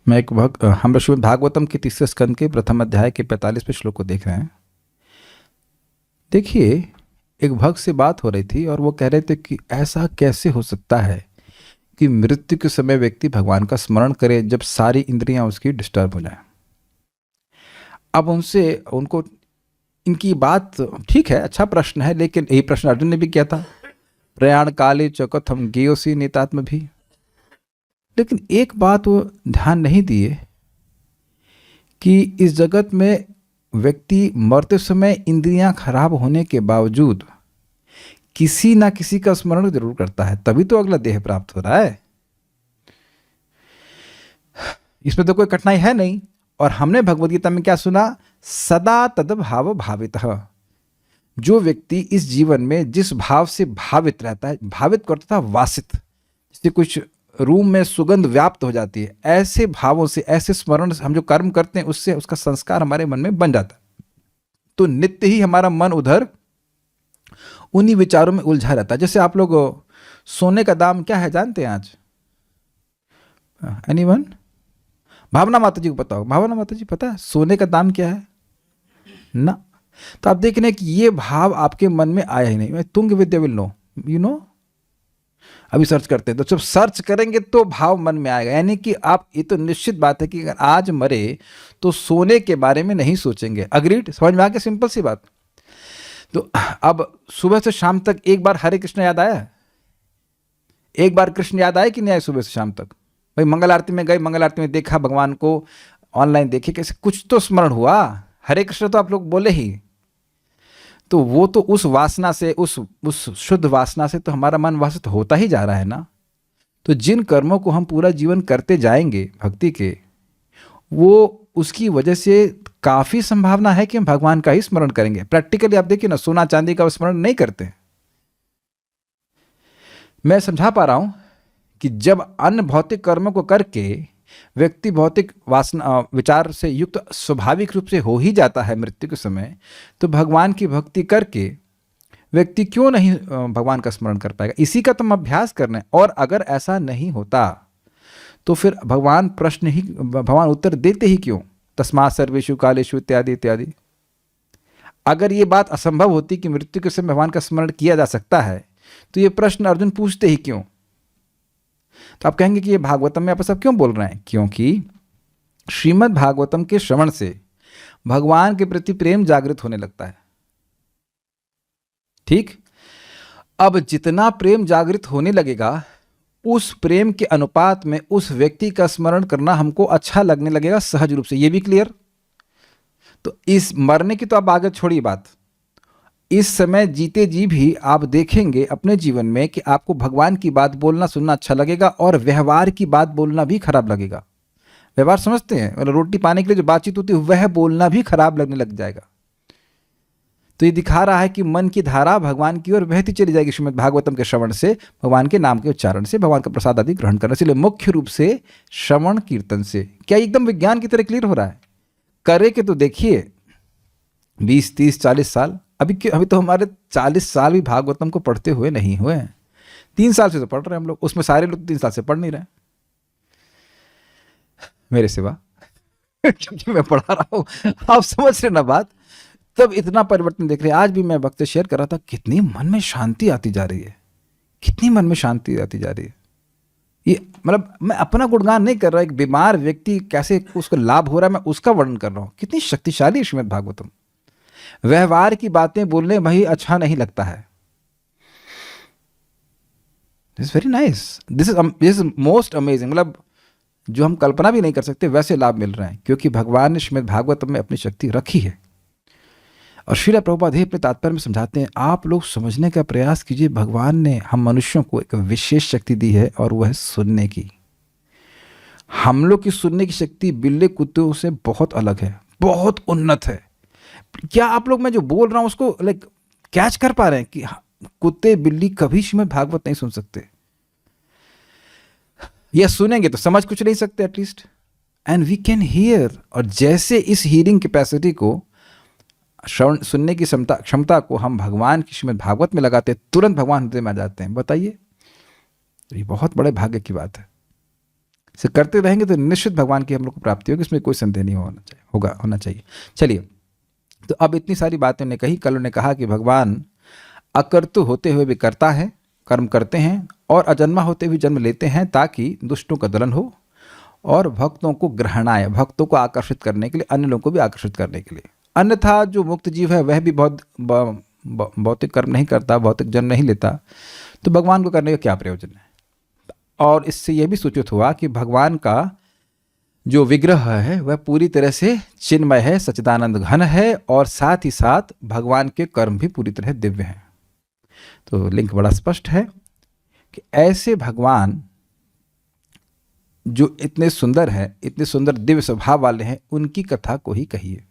मैं एक भक्त हम श्रीमद् भागवतम के तीसरे स्कंद के प्रथम अध्याय के 45वें श्लोक को देख रहे हैं। देखिए, एक भक्त से बात हो रही थी और वो कह रहे थे कि ऐसा कैसे हो सकता है कि मृत्यु के समय व्यक्ति भगवान का स्मरण करे जब सारी इंद्रियां उसकी डिस्टर्ब हो जाए। अब उनसे उनको इनकी बात ठीक है, अच्छा प्रश्न है, लेकिन यही प्रश्न अर्जुन ने भी किया था, प्रयाण काले चौकथम गेयोसी नेतात्म भी। लेकिन एक बात वो ध्यान नहीं दिए कि इस जगत में व्यक्ति मरते समय इंद्रियां खराब होने के बावजूद किसी ना किसी का स्मरण जरूर करता है, तभी तो अगला देह प्राप्त हो रहा है। इसमें तो कोई कठिनाई है नहीं। और हमने भगवद गीता में क्या सुना, सदा तद्भाव भावितः। जो व्यक्ति इस जीवन में जिस भाव से भावित रहता है, भावित करता था वासित, जैसे कुछ रूम में सुगंध व्याप्त हो जाती है, ऐसे भावों से, ऐसे स्मरण से हम जो कर्म करते हैं उससे उसका संस्कार हमारे मन में बन जाता है। तो नित्य ही हमारा मन उधर उन्हीं विचारों में उलझा रहता है। जैसे आप लोग सोने का दाम क्या है जानते हैं आज? एनीवन? भावना माता जी को पता होगा। भावना माता जी पता है सोने का दाम क्या है ना? तो आप देख रहे हैं कि ये भाव आपके मन में आया ही नहीं। तुंग विद्या विल नो, यू नो। अभी सर्च करते हैं, तो जब सर्च करेंगे तो भाव मन में आएगा। यानी कि आप, ये तो निश्चित बात है कि अगर आज मरे तो सोने के बारे में नहीं सोचेंगे। अग्रीड? समझ में आ गया? सिंपल सी बात। तो अब सुबह से शाम तक एक बार हरे कृष्ण याद आया? एक बार कृष्ण याद आया कि नहीं आया सुबह से शाम तक? भाई मंगल आरती में गए, मंगल आरती में देखा भगवान को, ऑनलाइन देखे, कैसे कुछ तो स्मरण हुआ। हरे कृष्ण तो आप लोग बोले ही। तो वो तो उस वासना से, उस शुद्ध वासना से तो हमारा मन वासित होता ही जा रहा है ना। तो जिन कर्मों को हम पूरा जीवन करते जाएंगे भक्ति के, वो उसकी वजह से काफी संभावना है कि हम भगवान का ही स्मरण करेंगे। प्रैक्टिकली आप देखिए ना, सोना चांदी का स्मरण नहीं करते। मैं समझा पा रहा हूं कि जब अन्य भौतिक कर्मों को करके व्यक्ति भौतिक वासना विचार से युक्त स्वाभाविक रूप से हो ही जाता है मृत्यु के समय, तो भगवान की भक्ति करके व्यक्ति क्यों नहीं भगवान का स्मरण कर पाएगा? इसी का तो हम अभ्यास कर रहे हैं। और अगर ऐसा नहीं होता तो फिर भगवान उत्तर देते ही क्यों? तस्मात् सर्वेषु कालेषु इत्यादि इत्यादि। अगर ये बात असंभव होती कि मृत्यु के समय भगवान का स्मरण किया जा सकता है, तो ये प्रश्न अर्जुन पूछते ही क्यों? तो आप कहेंगे कि ये भागवतम में आप सब क्यों बोल रहे हैं? क्योंकि श्रीमद् भागवतम के श्रवण से भगवान के प्रति प्रेम जागृत होने लगता है। ठीक? अब जितना प्रेम जागृत होने लगेगा, उस प्रेम के अनुपात में उस व्यक्ति का स्मरण करना हमको अच्छा लगने लगेगा सहज रूप से। ये भी क्लियर? तो इस मरने की तो आप आगे छोड़िए बात, इस समय जीते जी भी आप देखेंगे अपने जीवन में कि आपको भगवान की बात बोलना सुनना अच्छा लगेगा और व्यवहार की बात बोलना भी खराब लगेगा। व्यवहार समझते हैं? मतलब रोटी पाने के लिए जो बातचीत होती है वह बोलना भी खराब लगने लग जाएगा। तो ये दिखा रहा है कि मन की धारा भगवान की ओर बहती चली जाएगी श्रीमद् भागवतम के श्रवण से, भगवान के नाम के उच्चारण से, भगवान का प्रसाद आदि ग्रहण करने से। मुख्य रूप से श्रवण कीर्तन से। क्या एकदम विज्ञान की तरह क्लियर हो रहा है? करे के तो देखिए 20, 30, 40 साल। अभी तो हमारे 40 साल भी भागवतम को पढ़ते हुए नहीं हुए हैं। 3 साल से तो पढ़ रहे हैं हम लोग, उसमें सारे लोग 3 साल से पढ़ नहीं रहे मेरे सिवा क्योंकि मैं पढ़ा रहा हूं। आप समझ रहे ना बात? तब इतना परिवर्तन देख रहे हैं। आज भी मैं वक्त से शेयर कर रहा था, कितनी मन में शांति आती जा रही है, कितनी मन में शांति आती जा रही है। ये मतलब मैं अपना गुणगान नहीं कर रहा, एक बीमार व्यक्ति कैसे उसको लाभ हो रहा है मैं उसका वर्णन कर रहा हूं। कितनी शक्तिशाली है श्रीमद् भागवतम। व्यवहार की बातें बोलने भाई अच्छा नहीं लगता है। This very nice, this is most amazing. मतलब जो हम कल्पना भी नहीं कर सकते वैसे लाभ मिल रहे हैं, क्योंकि भगवान ने श्रीमद् भागवतम में अपनी शक्ति रखी है। और श्रील प्रभुपाद अपने तात्पर्य में समझाते हैं, आप लोग समझने का प्रयास कीजिए, भगवान ने हम मनुष्यों को एक विशेष शक्ति दी है और वह है सुनने की। हम लोग की सुनने की शक्ति बिल्ली कुत्तों से बहुत अलग है, बहुत उन्नत है। क्या आप लोग मैं जो बोल रहा हूं उसको कैच कर पा रहे हैं कि कुत्ते बिल्ली कभी श्रीमद् भागवत नहीं सुन सकते, या सुनेंगे तो समझ कुछ नहीं सकते at least. And we can hear. और जैसे इस हियरिंग कैपेसिटी को, श्रवण सुनने की क्षमता को हम भगवान की श्रीमद् भागवत में लगाते, तुरंत भगवान हृदय में आ जाते हैं। बताइए, ये बहुत बड़े भाग्य की बात है। इसे करते रहेंगे तो निश्चित भगवान की हम लोग को प्राप्ति होगी, इसमें कोई संदेह नहीं होना चाहिए। चलिए, तो अब इतनी सारी बातें उन्हें कही। कल उन्हें कहा कि भगवान अकर्तु होते हुए भी करता है, कर्म करते हैं, और अजन्मा होते हुए जन्म लेते हैं ताकि दुष्टों का दलन हो और भक्तों को ग्रहणाय, भक्तों को आकर्षित करने के लिए, अन्य लोगों को भी आकर्षित करने के लिए। अन्यथा जो मुक्त जीव है वह भी भौतिक कर्म नहीं करता, भौतिक जन्म नहीं लेता, तो भगवान को करने का क्या प्रयोजन है। और इससे यह भी सूचित हुआ कि भगवान का जो विग्रह है वह पूरी तरह से चिन्मय है, सच्चिदानंद घन है, और साथ ही साथ भगवान के कर्म भी पूरी तरह दिव्य हैं। तो लिंक बड़ा स्पष्ट है कि ऐसे भगवान जो इतने सुंदर हैं, इतने सुंदर दिव्य स्वभाव वाले हैं, उनकी कथा को ही कहिए।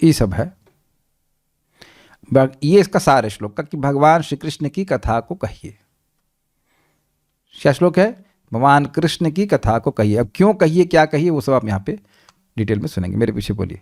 ये सब है, ये इसका सार है श्लोक का कि भगवान श्री कृष्ण की कथा को कहिए। क्या श्लोक है? भगवान कृष्ण की कथा को कहिए। अब क्यों कहिए, क्या कहिए, वो सब आप यहाँ पे डिटेल में सुनेंगे। मेरे पीछे बोलिए।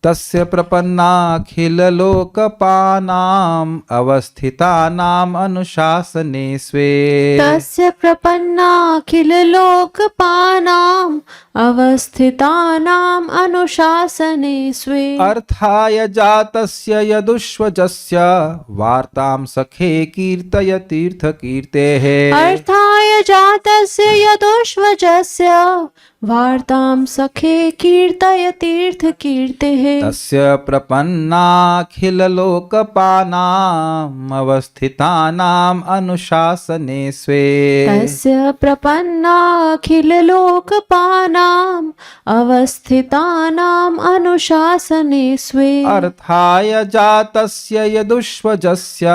तस्य प्रपन्नाखिल लोकपानाम अवस्थितानाम अनुशासने स्वे। तस्य प्रपन्नाखिल लोकपानाम अवस्थितानाम अनुशासने स्वे। अर्थाय जातस्य यदुष्वजस्य वार्तां सखे कीर्तय तीर्थ कीर्तेः। अर्थाय जातस्य यदुष्वजस्य वार्तां सखे कीर्तय तीर्थ कीर्तेः। तस्य प्रपन्नाखिल लोकपानाम अवस्थितानाम अनुशासने स्वे। तस्य प्रपन्नाखिल लोकपानाम अवस्थितानाम अनुशासने स्वे। अर्थाय जातस्य यदुष्वजस्य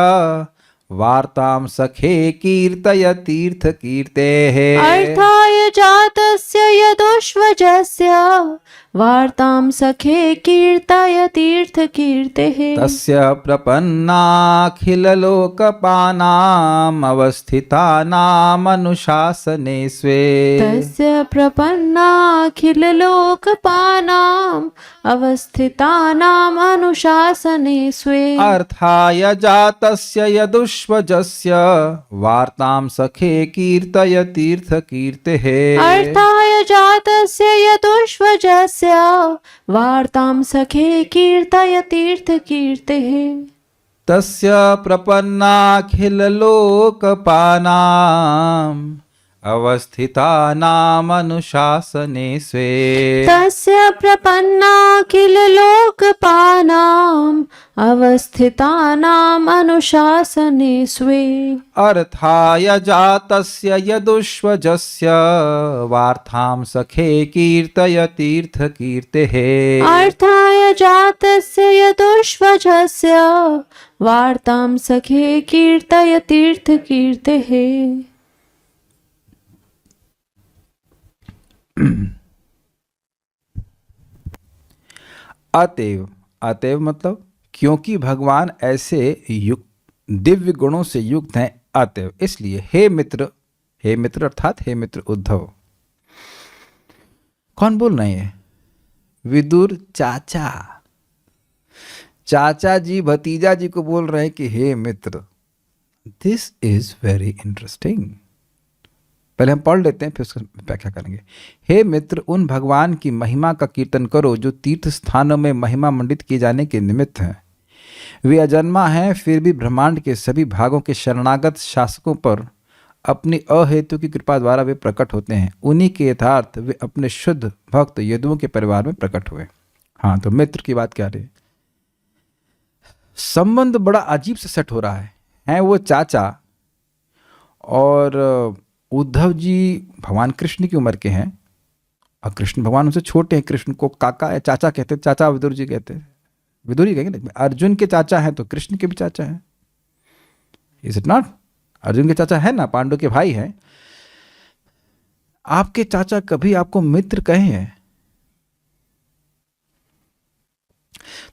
वार्तां सखे कीर्तय तीर्थ कीर्तेः। अर्थाय जातस्य यदुष्वजस्य वार्तां सखे कीर्तय तीर्थ कीर्तेः। तस्य प्रपन्नाखिल लोकपानाम अवस्थितानाम अनुशासने स्वे। तस्य प्रपन्नाखिल लोकपानाम अवस्थितानाम अनुशासने स्वे। अर्थाय जातस्य यदुष्वजस्य वार्तां सखे कीर्तय तीर्थ कीर्तेः। अर्थाय जातस्य यदुष्वजस्य वार्तां सखे कीर्तय तीर्थ कीर्तेः। तस्य प्रपन्नाखिल लोकपानाम अवस्थितानाम अनुशासने स्वे। तस्य प्रपन्नाखिल लोकपानाम अवस्थितानाम अनुशासने स्वे। अर्थाय जातस्य यदुष्वजस्य वार्तां सखे कीर्तय तीर्थ कीर्तेः। अर्थाय जातस्य यदुष्वजस्य वार्तां सखे कीर्तय तीर्थ कीर्तेः। अतएव, अतएव मतलब क्योंकि भगवान ऐसे दिव्य गुणों से युक्त हैं, अतएव इसलिए हे मित्र, हे मित्र अर्थात हे मित्र उद्धव। कौन बोल रहे हैं? विदुर चाचा, चाचा जी भतीजा जी को बोल रहे हैं कि हे मित्र। This is very interesting. पहले हम पढ़ लेते हैं, फिर उसका व्याख्या करेंगे। हे मित्र, उन भगवान की महिमा का कीर्तन करो जो तीर्थ स्थानों में महिमा मंडित किए जाने के निमित्त हैं। वे अजन्मा हैं, फिर भी ब्रह्मांड के सभी भागों के शरणागत शासकों पर अपनी अहेतु की कृपा द्वारा वे प्रकट होते हैं। उन्हीं के यथार्थ वे अपने शुद्ध भक्त यदुओं के परिवार में प्रकट हुए। हाँ, तो मित्र की बात क्या रही? संबंध बड़ा अजीब से सेट हो रहा है वो चाचा, और उद्धव जी भगवान कृष्ण की उम्र के हैं और कृष्ण भगवान उनसे छोटे हैं। कृष्ण को काका या चाचा कहते हैं, चाचा विदुर जी कहते हैं, विदुर जी कहेंगे। अर्जुन के चाचा हैं तो कृष्ण के भी चाचा हैं, इज इट नॉट? अर्जुन के चाचा है ना, पांडु के भाई हैं। आपके चाचा कभी आपको मित्र कहे हैं?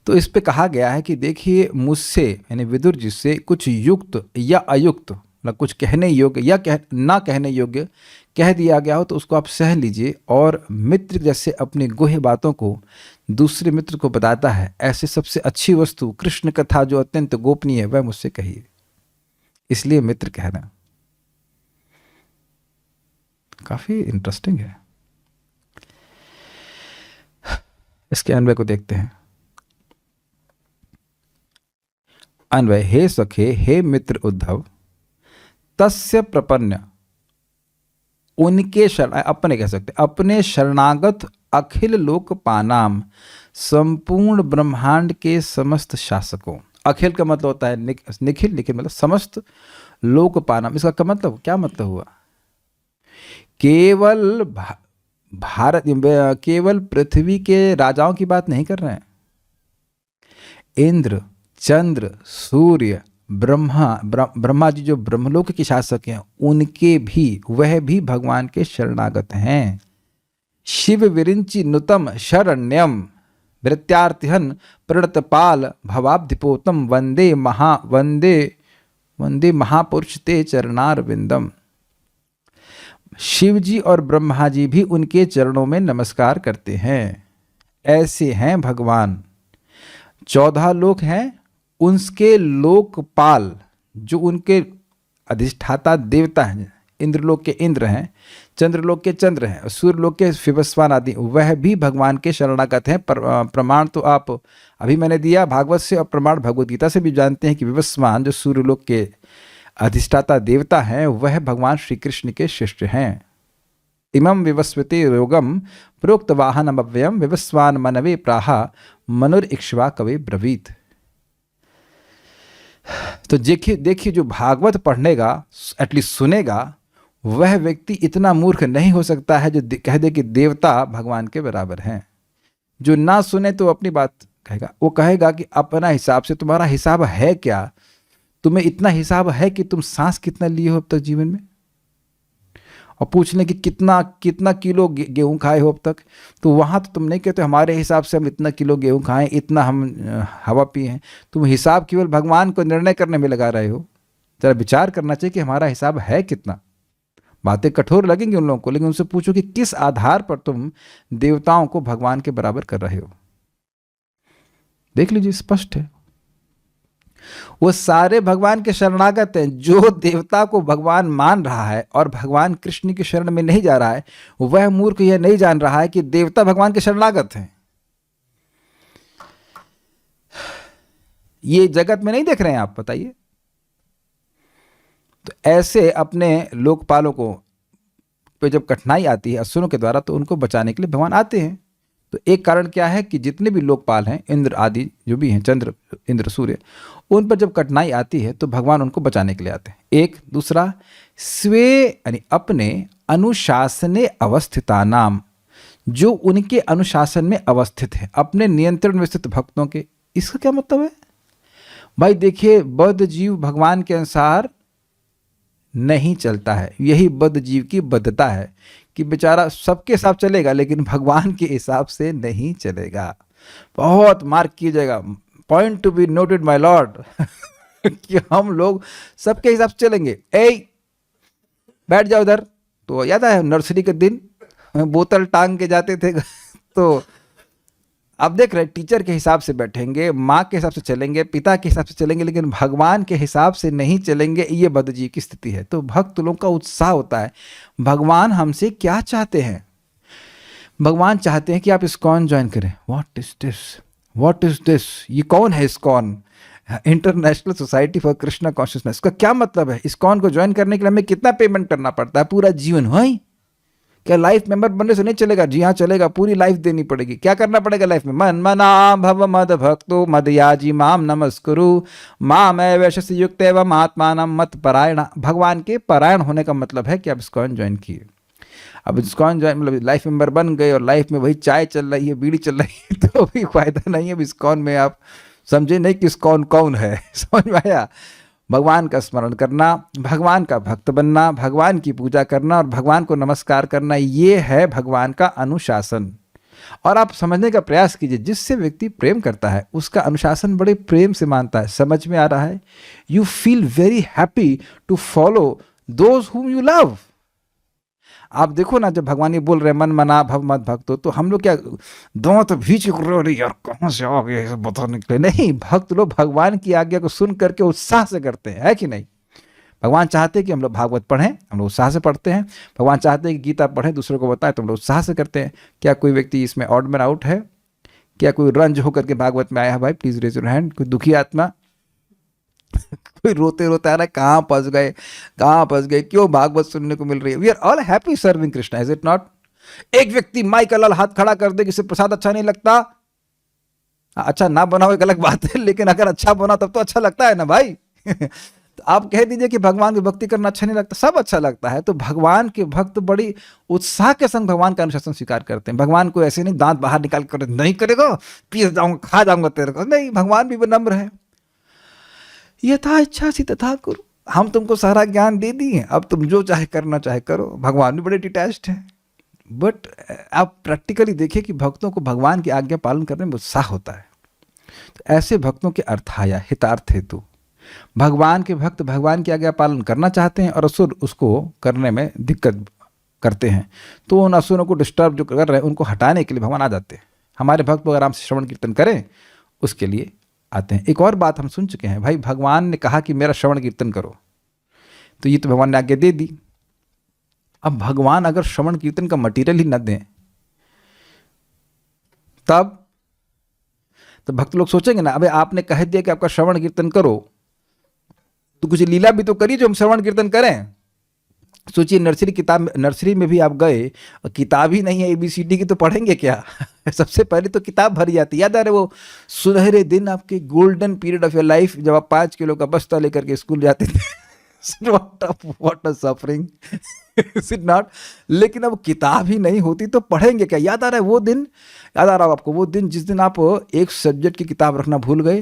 तो इस पे कहा गया है कि देखिए, मुझसे यानी विदुर जी से कुछ युक्त या अयुक्त, मतलब कुछ कहने योग्य या ना कहने योग्य कह दिया गया हो तो उसको आप सह लीजिए, और मित्र जैसे अपनी गुह्य बातों को दूसरे मित्र को बताता है, ऐसे सबसे अच्छी वस्तु कृष्ण कथा जो अत्यंत गोपनीय है वह मुझसे कहिए। इसलिए मित्र कहना। काफी इंटरेस्टिंग है। इसके अन्वय को देखते हैं। अन्वय, हे सखे, हे मित्र उद्धव, तस्य प्रपन्न, उनके शरण, अपने कह सकते, अपने शरणागत अखिल लोकपानाम, संपूर्ण ब्रह्मांड के समस्त शासकों। अखिल का मतलब होता है निखिल, निखिल मतलब समस्त, लोकपानाम इसका मतलब क्या मतलब हुआ? केवल भारत, केवल पृथ्वी के राजाओं की बात नहीं कर रहे हैं। इंद्र, चंद्र, सूर्य, ब्रह्मा जी जो ब्रह्मलोक के शासक हैं, उनके भी, वह भी भगवान के शरणागत हैं। शिव विरिंचि नुतम शरण्यम वृत्यार्थिहन प्रणतपाल भवाब्धिपोतम वंदे महापुरुष ते चरणारविंदम। शिव जी और ब्रह्मा जी भी उनके चरणों में नमस्कार करते हैं। ऐसे हैं भगवान। 14 लोक हैं, उनके लोकपाल जो उनके अधिष्ठाता देवता हैं, इंद्रलोक के इंद्र हैं, चंद्रलोक के चंद्र हैं, सूर्यलोक के विवस्वान आदि, वह भी भगवान के शरणागत हैं। प्रमाण तो आप अभी मैंने दिया भागवत से, और प्रमाण भगवत गीता से भी जानते हैं कि विवस्वान जो सूर्यलोक के अधिष्ठाता देवता हैं, वह भगवान श्री कृष्ण के शिष्य हैं। इमं विवस्वते रोगम प्रोक्त वाहनम अव्ययम विवस्वान मनवे प्राहा मनुरिक्ष्वा कवे ब्रवीत। तो देखिए जो भागवत पढ़नेगा, एटलीस्ट सुनेगा, वह व्यक्ति इतना मूर्ख नहीं हो सकता है जो कह दे कि देवता भगवान के बराबर हैं। जो ना सुने तो अपनी बात कहेगा, वो कहेगा कि अपना हिसाब से, तुम्हारा हिसाब है क्या? तुम्हें इतना हिसाब है कि तुम सांस कितना लिए हो अब तक जीवन में? और पूछ लें कि कितना किलो गेहूं खाए हो अब तक, तो वहाँ तो तुम नहीं कहते हमारे हिसाब से हम इतना किलो गेहूं खाएं, इतना हम हवा पिए हैं। तुम हिसाब केवल भगवान को निर्णय करने में लगा रहे हो। जरा विचार करना चाहिए कि हमारा हिसाब है कितना। बातें कठोर लगेंगी उन लोगों को, लेकिन उनसे पूछो कि किस आधार पर तुम देवताओं को भगवान के बराबर कर रहे हो। देख लीजिए, स्पष्ट है। वो सारे भगवान के शरणागत हैं। जो देवता को भगवान मान रहा है और भगवान कृष्ण की शरण में नहीं जा रहा है, वह मूर्ख यह नहीं जान रहा है कि देवता भगवान के शरणागत हैं। ये जगत में नहीं देख रहे हैं आप, बताइए। तो ऐसे अपने लोकपालों को पे जब कठिनाई आती है असुरों के द्वारा, तो उनको बचाने के लिए भगवान आते हैं। तो एक कारण क्या है कि जितने भी लोकपाल हैं, इंद्र आदि जो भी हैं, चंद्र, इंद्र, सूर्य, उन पर जब कठिनाई आती है तो भगवान उनको बचाने के लिए आते हैं। एक दूसरा, स्वे यानी अपने अनुशासने अवस्थिता नाम, जो उनके अनुशासन में अवस्थित है, अपने नियंत्रण में स्थित भक्तों के। इसका क्या मतलब है भाई? देखिए, बद्ध जीव भगवान के अनुसार नहीं चलता है। यही बद्ध जीव की बद्धता है कि बेचारा सबके हिसाब चलेगा, लेकिन भगवान के हिसाब से नहीं चलेगा। बहुत मार्क कीजिएगा, point to be noted my Lord, कि हम लोग सबके हिसाब से चलेंगे। ए बैठ जाओ उधर। तो याद है नर्सरी के दिन बोतल टांग के जाते थे तो अब देख रहे, टीचर के हिसाब से बैठेंगे, माँ के हिसाब से चलेंगे, पिता के हिसाब से चलेंगे, लेकिन भगवान के हिसाब से नहीं चलेंगे। ये बद्ध जीव की स्थिति है। तो भक्त लोगों का उत्साह होता है, भगवान हमसे क्या चाहते हैं? भगवान चाहते हैं कि आप इस्कॉन ज्वाइन करें। What is this, what is this? ये कौन है ISKCON? International society for Krishna consciousness. का क्या मतलब है? इस्कॉन को ज्वाइन करने के लिए हमें कितना पेमेंट करना पड़ता है? पूरा जीवन। है क्या लाइफ मेंबर बनने से नहीं चलेगा? जी हाँ चलेगा, पूरी लाइफ देनी पड़ेगी। क्या करना पड़ेगा लाइफ में? मन मना भव मद भक्तो मदयाजी माम नमस्कुरु माम वैश्य युक्त एवं आत्मानम मत परायण। भगवान के परायण होने का मतलब है कि आप इस्कॉन ज्वाइन किए। अब इस्कॉन ज्वाइन मतलब लाइफ मेंबर बन गए और लाइफ में वही चाय चल रही है, बीड़ी चल रही है, तो भी फायदा नहीं है। अब इस्कॉन में आप समझे नहीं कि इस्कॉन कौन है। समझ में आया? भगवान का स्मरण करना, भगवान का भक्त बनना, भगवान की पूजा करना और भगवान को नमस्कार करना, ये है भगवान का अनुशासन। और आप समझने का प्रयास कीजिए, जिससे व्यक्ति प्रेम करता है उसका अनुशासन बड़े प्रेम से मानता है। समझ में आ रहा है? You feel very happy to follow those whom you love. आप देखो ना, जब भगवान ये बोल रहे मन मना भव मत भक्तो, तो हम लोग क्या दोनों तो भीच रहे यार, कहाँ से आ गए पता निकले? नहीं, भक्त लोग भगवान की आज्ञा को सुन करके उत्साह से करते हैं, है कि नहीं? भगवान चाहते हैं कि हम लोग भागवत पढ़ें, हम लोग उत्साह से पढ़ते हैं। भगवान चाहते हैं कि गीता पढ़ें, दूसरों को बताएं, तो हम लोग उत्साह से करते हैं। क्या कोई व्यक्ति इसमें ऑड मैन आउट है? क्या कोई रंज होकर के भागवत में आया है? भाई प्लीज रेज योर हैंड। कोई दुखी आत्मा? कोई रोते रोते आ रहा है, कहाँ फंस गए, कहाँ फंस गए, क्यों भागवत सुनने को मिल रही है? We are all happy serving Krishna, is it not? एक व्यक्ति माइक लाल हाथ खड़ा कर दे कि इसे प्रसाद अच्छा नहीं लगता। अच्छा ना बनाओ एक अलग बात है, लेकिन अगर अच्छा बना तब तो अच्छा लगता है ना भाई। तो आप कह दीजिए कि भगवान की भक्ति करना अच्छा नहीं लगता, सब अच्छा लगता है। तो भगवान के भक्त बड़ी उत्साह के संग भगवान का अनुशासन स्वीकार करते हैं। भगवान को ऐसे नहीं दांत बाहर निकाल कर नहीं करेगा, पीस जाऊंगा, खा जाऊंगा तेरे को, नहीं। भगवान भी विनम्र है। यथा इच्छा सी तथा करो, हम तुमको सारा ज्ञान दे दिए, अब तुम जो चाहे करना चाहे करो। भगवान भी बड़े डिटैच्ड हैं। बट आप प्रैक्टिकली देखिए कि भक्तों को भगवान की आज्ञा पालन करने में उत्साह होता है। तो ऐसे भक्तों के अर्थाया हितार्थ हेतु भगवान के भक्त भगवान की आज्ञा पालन करना चाहते हैं और असुर उसको करने में दिक्कत करते हैं, तो उन असुरों को डिस्टर्ब जो कर रहे हैं उनको हटाने के लिए भगवान आ जाते हैं। हमारे भक्त को आराम से श्रवण कीर्तन करें उसके लिए आते हैं। एक और बात हम सुन चुके हैं, भाई भगवान ने कहा कि मेरा श्रवण कीर्तन करो, तो ये तो भगवान ने आज्ञा दे दी। अब भगवान अगर श्रवण कीर्तन का मटेरियल ही न दें तब तो भक्त लोग सोचेंगे ना, अबे आपने कह दिया कि आपका श्रवण कीर्तन करो, तो कुछ लीला भी तो करिए जो हम श्रवण कीर्तन करें। सोचिए नर्सरी में भी आप गए और किताब ही नहीं है ABCD की, तो पढ़ेंगे क्या? सबसे पहले तो किताब भरी जाती है। याद आ रहे वो सुनहरे दिन, आपके golden period of your life, जब आप 5 किलो का बस्ता लेकर के स्कूल जाते थे। What a suffering, is it not? लेकिन अब किताब ही नहीं होती तो पढ़ेंगे क्या? याद आ रहा है वो दिन? याद आ रहा है आपको वो दिन जिस दिन आप एक सब्जेक्ट की किताब रखना भूल गए?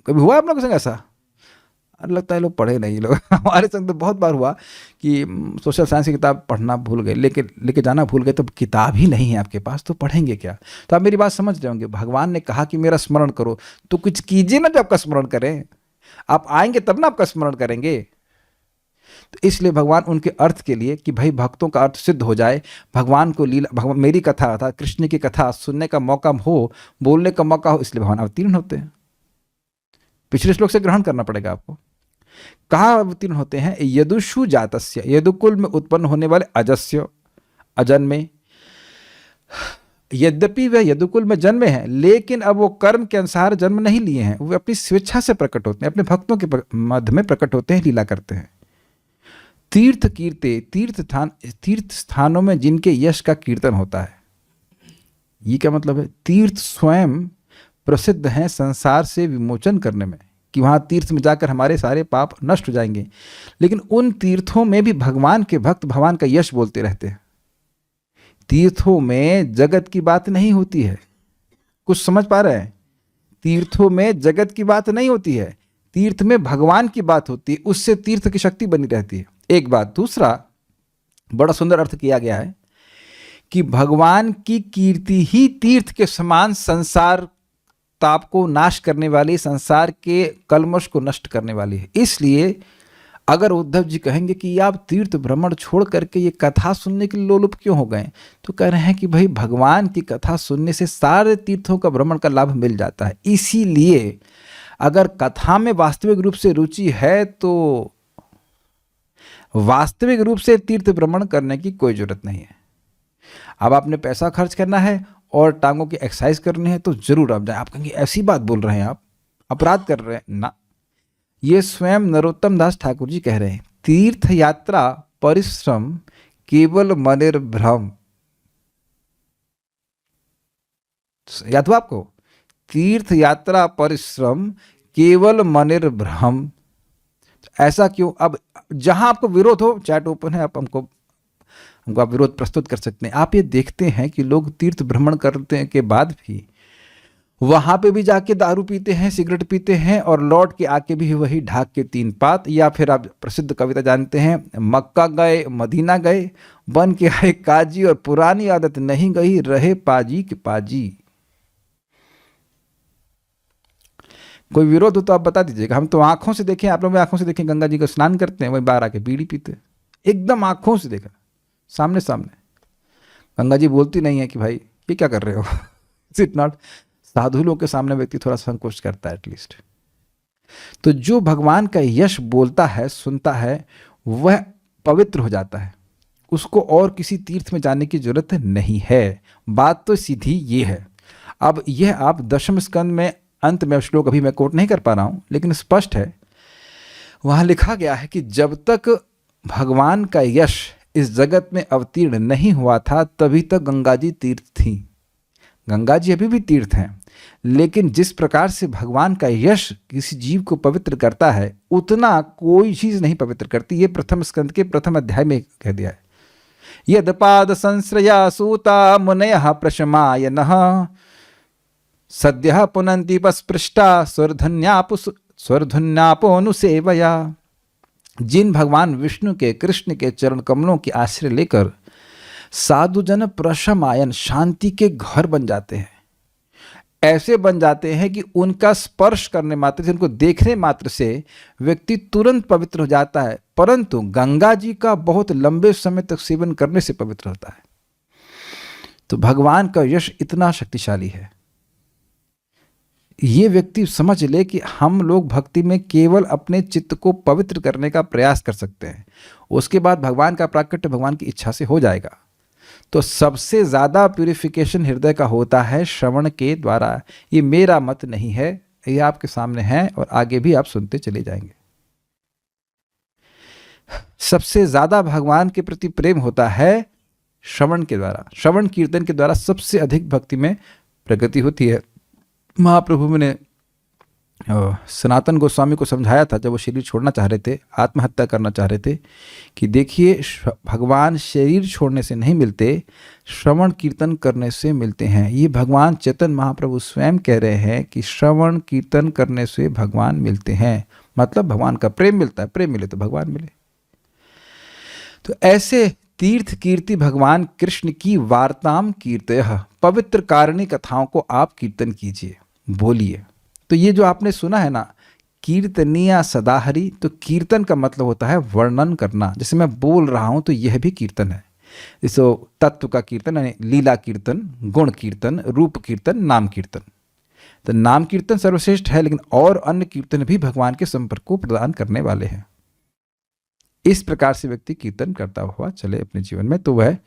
कभी हुआ आप लोगों के संग ऐसा? अरे लगता है लोग पढ़े नहीं लोग। हमारे संग तो बहुत बार हुआ कि सोशल साइंस की किताब पढ़ना भूल गए, लेके जाना भूल गए, तो किताब ही नहीं है आपके पास, तो पढ़ेंगे क्या? तो आप मेरी बात समझ रहे होंगे। भगवान ने कहा कि मेरा स्मरण करो, तो कुछ कीजिए ना जो आपका स्मरण करें। आप आएंगे तब ना आपका स्मरण करेंगे। तो इसलिए भगवान उनके अर्थ के लिए कि भाई भक्तों का अर्थ सिद्ध हो जाए, भगवान को लीला, भगवान मेरी कथा अर्थात कृष्ण की कथा सुनने का मौका हो, बोलने का मौका हो, इसलिए भगवान अवतीर्ण होते हैं। पिछले श्लोक से ग्रहण करना पड़ेगा आपको। कहाँ अवतीर्ण होते हैं? यदुषु जातस्य, यदुकुल में उत्पन्न होने वाले अजस्य, अजन्मे। यद्यपि वह यदुकुल में जन्मे हैं, लेकिन अब वो कर्म के अनुसार जन्म नहीं लिए हैं, वो अपनी स्वेच्छा से प्रकट होते हैं, अपने भक्तों के मध्य में प्रकट होते हैं, लीला करते हैं। तीर्थ कीर्ते, तीर्थ स्थानों में जिनके यश का कीर्तन होता है। ये क्या मतलब है? तीर्थ स्वयं प्रसिद्ध हैं संसार से विमोचन करने में, कि वहाँ तीर्थ में जाकर हमारे सारे पाप नष्ट हो जाएंगे, लेकिन उन तीर्थों में भी भगवान के भक्त भगवान का यश बोलते रहते हैं। तीर्थों में जगत की बात नहीं होती है, कुछ समझ पा रहे हैं? तीर्थों में जगत की बात नहीं होती है, तीर्थ में भगवान की बात होती है, उससे तीर्थ की शक्ति बनी रहती है। एक बात। दूसरा बड़ा सुंदर अर्थ किया गया है कि भगवान की कीर्ति ही तीर्थ के समान संसार ताप को नाश करने वाली, संसार के कलमश को नष्ट करने वाली है। इसलिए अगर उद्धव जी कहेंगे कि आप तीर्थ भ्रमण छोड़ करके ये कथा सुनने के लिए लोलुप क्यों हो गए, तो कह रहे हैं कि भाई भगवान की कथा सुनने से सारे तीर्थों का भ्रमण का लाभ मिल जाता है। इसीलिए अगर कथा में वास्तविक रूप से रुचि है तो वास्तविक रूप से तीर्थ भ्रमण करने की कोई जरूरत नहीं है। अब आपने पैसा खर्च करना है और टांगों की एक्सरसाइज करनी है तो जरूर आप जाएं। आप कहेंगे ऐसी बात बोल रहे हैं, आप अपराध कर रहे हैं ना। ये स्वयं नरोत्तम दास ठाकुर जी कह रहे हैं, तीर्थ यात्रा परिश्रम केवल मनिर्भ्रम। याद हुआ आपको? तीर्थ यात्रा परिश्रम केवल मनिर्भ्रम। ऐसा क्यों? अब जहां आपको विरोध हो, चैट ओपन है, आप हमको आप विरोध प्रस्तुत कर सकते हैं। आप ये देखते हैं कि लोग तीर्थ भ्रमण करने के बाद भी वहां पे भी जाके दारू पीते हैं, सिगरेट पीते हैं और लौट के आके भी वही ढाक के 3 पात। या फिर आप प्रसिद्ध कविता जानते हैं, मक्का गए मदीना गए बन के आए काजी और पुरानी आदत नहीं गई रहे पाजी के पाजी। कोई विरोध हो तो आप बता दीजिएगा। हम तो आंखों से देखें, आप लोग आंखों से देखें, गंगा जी का स्नान करते हैं, वही बाहर आके बीड़ी पीते, एकदम आंखों से देखा, सामने सामने। गंगा जी बोलती नहीं है कि भाई ये क्या कर रहे हो। It not? साधु लोग के सामने व्यक्ति थोड़ा संकोच करता है एटलीस्ट। तो जो भगवान का यश बोलता है, सुनता है, वह पवित्र हो जाता है, उसको और किसी तीर्थ में जाने की जरूरत नहीं है। बात तो सीधी ये है। अब यह आप दशम स्कंद में अंत में श्लोक अभी मैं कोट नहीं कर पा रहा हूं, लेकिन स्पष्ट है, वहां लिखा गया है कि जब तक भगवान का यश इस जगत में अवतीर्ण नहीं हुआ था तभी तक गंगा जी तीर्थ थी। गंगा जी अभी भी तीर्थ हैं, लेकिन जिस प्रकार से भगवान का यश किसी जीव को पवित्र करता है उतना कोई चीज नहीं पवित्र करती। ये प्रथम स्कंद के प्रथम अध्याय में कह दिया है। यद पाद संश्रया सूता मुनयः प्रशमायनः सद्यः पुनन्ति पस्पृष्टा स्वर्धन्यापोनुसेवया। जिन भगवान विष्णु के, कृष्ण के चरण कमलों की आश्रय लेकर साधुजन प्रशमायन, शांति के घर बन जाते हैं, ऐसे बन जाते हैं कि उनका स्पर्श करने मात्र से, उनको देखने मात्र से व्यक्ति तुरंत पवित्र हो जाता है। परंतु गंगा जी का बहुत लंबे समय तक सेवन करने से पवित्र होता है। तो भगवान का यश इतना शक्तिशाली है। ये व्यक्ति समझ ले कि हम लोग भक्ति में केवल अपने चित्त को पवित्र करने का प्रयास कर सकते हैं, उसके बाद भगवान का प्राकट्य भगवान की इच्छा से हो जाएगा। तो सबसे ज़्यादा प्यूरिफिकेशन हृदय का होता है श्रवण के द्वारा। ये मेरा मत नहीं है, ये आपके सामने है और आगे भी आप सुनते चले जाएंगे। सबसे ज़्यादा भगवान के प्रति प्रेम होता है श्रवण के द्वारा। श्रवण कीर्तन के द्वारा सबसे अधिक भक्ति में प्रगति होती है। महाप्रभु ने सनातन गोस्वामी को समझाया था जब वो शरीर छोड़ना चाह रहे थे, आत्महत्या करना चाह रहे थे, कि देखिए भगवान शरीर छोड़ने से नहीं मिलते, श्रवण कीर्तन करने से मिलते हैं। ये भगवान चैतन्य महाप्रभु स्वयं कह रहे हैं कि श्रवण कीर्तन करने से भगवान मिलते हैं। मतलब भगवान का प्रेम मिलता है, प्रेम मिले तो भगवान मिले। तो ऐसे तीर्थ कीर्ति भगवान कृष्ण की वार्ताम कीर्तयः, पवित्र कारिणी कथाओं को आप कीर्तन कीजिए, बोलिए। तो ये जो आपने सुना है ना, कीर्तनिया सदाहरि, तो कीर्तन का मतलब होता है वर्णन करना। जैसे मैं बोल रहा हूं तो यह भी कीर्तन है। जैसे तत्व का कीर्तन यानी लीला कीर्तन, गुण कीर्तन, रूप कीर्तन, नाम कीर्तन। तो नाम कीर्तन सर्वश्रेष्ठ है, लेकिन और अन्य कीर्तन भी भगवान के संपर्क को प्रदान करने वाले हैं। इस प्रकार से व्यक्ति कीर्तन करता हुआ चले अपने जीवन में, तो वह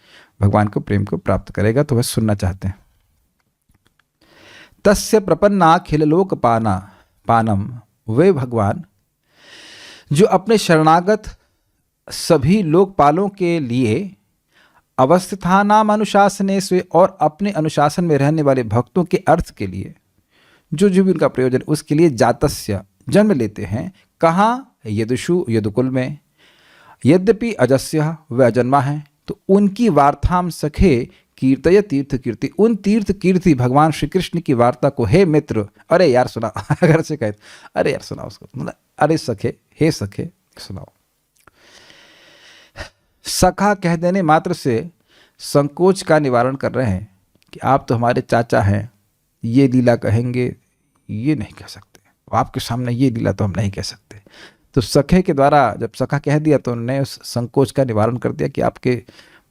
भगवान को प्रेम को प्राप्त करेगा। तो वह सुनना चाहते हैं। तस्य प्रपन्नाखिल लोक पानम, वे भगवान जो अपने शरणागत सभी लोकपालों के लिए अवस्थितानाम अनुशासने से, और अपने अनुशासन में रहने वाले भक्तों के अर्थ के लिए जो भी उनका प्रयोजन, उसके लिए जातस्य जन्म लेते हैं। कहाँ? यदुषु, यदुकुल में। यद्यपि अजस्य, वह अजन्मा है, तो उनकी वार्ताम सखे कीर्तय तीर्थ कीर्ति, उन तीर्थ कीर्ति भगवान श्री कृष्ण की वार्ता को, हे मित्र, अरे यार सुना, अगर से कहे अरे यार सुनाओ उसको, मतलब अरे सखे, हे सखे सुनाओ। सखा कह देने मात्र से संकोच का निवारण कर रहे हैं कि आप तो हमारे चाचा हैं, ये लीला कहेंगे ये नहीं कह सकते, आपके सामने ये लीला तो हम नहीं कह सकते। तो सखे के द्वारा जब सखा कह दिया तो उन्होंने उस संकोच का निवारण कर दिया कि आपके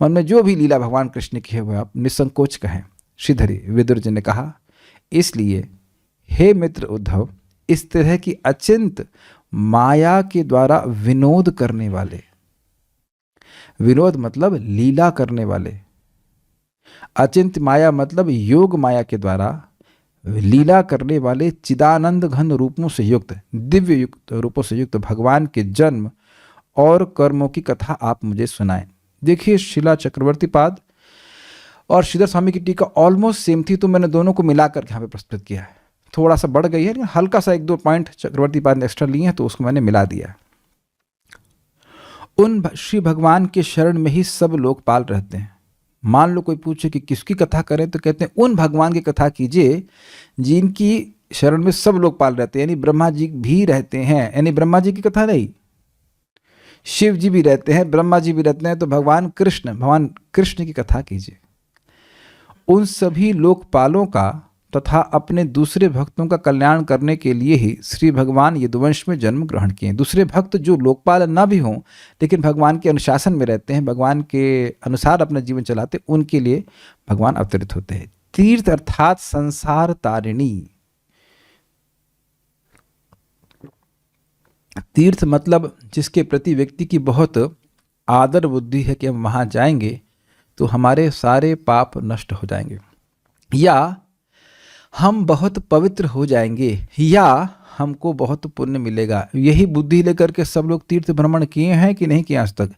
मन में जो भी लीला भगवान कृष्ण की है वह आप निसंकोच कहें। श्रीधरी विदुर जी ने कहा, इसलिए हे मित्र उद्धव, इस तरह की अचिंत माया के द्वारा विनोद करने वाले, विनोद मतलब लीला करने वाले, अचिंत माया मतलब योग माया के द्वारा लीला करने वाले चिदानंद घन रूपों से युक्त, दिव्य युक्त रूपों से युक्त भगवान के जन्म और कर्मों की कथा आप मुझे सुनाएं। देखिए शिला चक्रवर्ती पाद और श्रीधर स्वामी की टीका ऑलमोस्ट सेम थी, तो मैंने दोनों को मिलाकर यहाँ पे प्रस्तुत किया है। थोड़ा सा बढ़ गई है, लेकिन हल्का सा 1-2 पॉइंट चक्रवर्ती पाद ने एक्स्ट्रा लिए हैं, तो उसको मैंने मिला दिया। उन श्री भगवान के शरण में ही सब लोकपाल रहते हैं। मान लो कोई पूछे कि किसकी कथा करें, तो कहते हैं उन भगवान की कथा कीजिए जिनकी शरण में सब लोकपाल रहते हैं, यानी ब्रह्मा जी भी रहते हैं। यानी ब्रह्मा जी की कथा नहीं, शिव जी भी रहते हैं, ब्रह्मा जी भी रहते हैं, तो भगवान कृष्ण की कथा कीजिए। उन सभी लोकपालों का तथा अपने दूसरे भक्तों का कल्याण करने के लिए ही श्री भगवान यदुवंश में जन्म ग्रहण किए। दूसरे भक्त जो लोकपाल ना भी हों लेकिन भगवान के अनुशासन में रहते हैं, भगवान के अनुसार अपना जीवन चलाते, उनके लिए भगवान अवतरित होते हैं। तीर्थ अर्थात संसार तारिणी। तीर्थ मतलब जिसके प्रति व्यक्ति की बहुत आदर बुद्धि है कि हम वहाँ जाएंगे तो हमारे सारे पाप नष्ट हो जाएंगे, या हम बहुत पवित्र हो जाएंगे, या हमको बहुत पुण्य मिलेगा। यही बुद्धि लेकर के सब लोग तीर्थ भ्रमण किए हैं कि नहीं किए आज तक?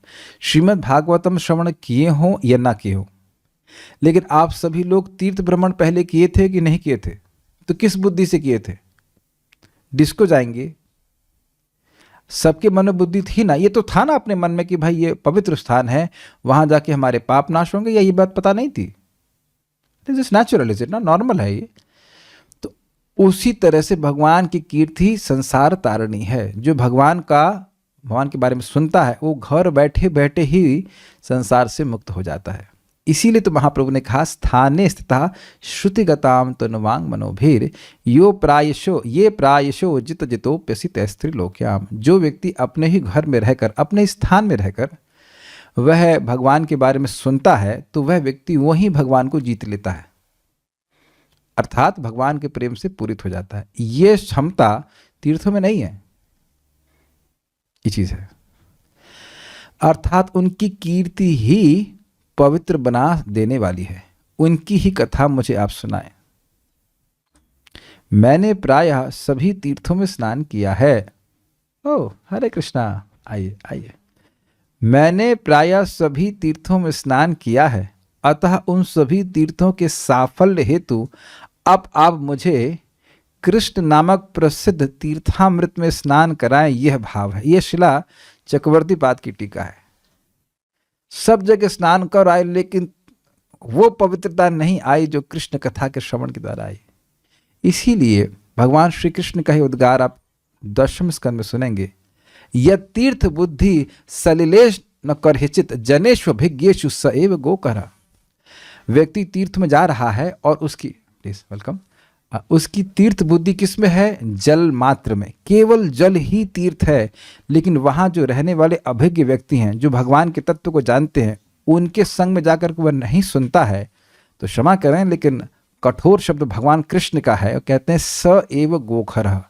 श्रीमद् भागवतम श्रवण किए हों या ना किए हों, लेकिन आप सभी लोग तीर्थ भ्रमण पहले किए थे कि नहीं किए थे? तो किस बुद्धि से किए थे? डिस्को जाएंगे, सबके मन में बुद्धि थी ना, ये तो था ना अपने मन में कि भाई ये पवित्र स्थान है, वहां जाके हमारे पाप नाश होंगे, या ये बात पता नहीं थी? It is natural, is it ना, नॉर्मल है ये। तो उसी तरह से भगवान की कीर्ति संसार तारणी है। जो भगवान के बारे में सुनता है वो घर बैठे बैठे ही संसार से मुक्त हो जाता है। इसीलिए तो महाप्रभु ने कहा, स्थाने स्थिता श्रुतिगताम तनुवांग मनोभीर यो प्रायशो ये प्रायशो जित जितोप्यसित स्त्रीलोक्याम। जो व्यक्ति अपने ही घर में रहकर, अपने स्थान में रहकर वह भगवान के बारे में सुनता है तो वह व्यक्ति वहीं भगवान को जीत लेता है, अर्थात भगवान के प्रेम से पूरित हो जाता है। ये क्षमता तीर्थों में नहीं है, ये चीज है। अर्थात उनकी कीर्ति ही पवित्र बना देने वाली है। उनकी ही कथा मुझे आप सुनाएं। मैंने प्रायः सभी तीर्थों में स्नान किया है। ओह हरे कृष्णा, आइए आइए। मैंने प्रायः सभी तीर्थों में स्नान किया है, अतः उन सभी तीर्थों के साफल्य हेतु अब आप मुझे कृष्ण नामक प्रसिद्ध तीर्थामृत में स्नान कराएं, यह भाव है। यह शिला चक्रवर्ती पाद की टीका है। सब जगह स्नान कर आए, लेकिन वो पवित्रता नहीं आई जो कृष्ण कथा के श्रवण के द्वारा आई। इसीलिए भगवान श्री कृष्ण का ही उद्गार आप 10वें स्कंद में सुनेंगे, यत् तीर्थ बुद्धि सलिलेश न करहिचित जनेष्वभिज्ञेषु स एव गोकरः। व्यक्ति तीर्थ में जा रहा है और उसकी प्लीज वेलकम उसकी तीर्थ बुद्धि किस में है? जल मात्र में। केवल जल ही तीर्थ है। लेकिन वहाँ जो रहने वाले अभिज्ञ व्यक्ति हैं, जो भगवान के तत्व को जानते हैं, उनके संग में जाकर के वह नहीं सुनता है तो क्षमा करें, लेकिन कठोर शब्द भगवान कृष्ण का है। कहते हैं स एव गोखरः,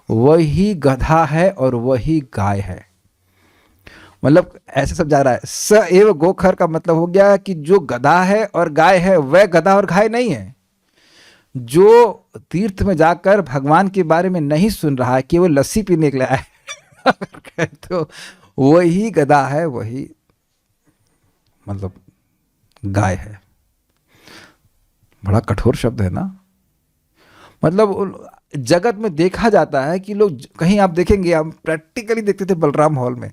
वही गधा है और वही गाय है। मतलब ऐसे सब जा रहा है। स एव गोखर का मतलब हो गया कि जो गधा है और गाय है वह गधा और गाय नहीं है। जो तीर्थ में जाकर भगवान के बारे में नहीं सुन रहा है, केवल लस्सी पीने के लिए आया तो वही गधा है, वही मतलब गाय है। बड़ा कठोर शब्द है ना। मतलब जगत में देखा जाता है कि लोग, कहीं आप देखेंगे, हम प्रैक्टिकली देखते थे बलराम हॉल में,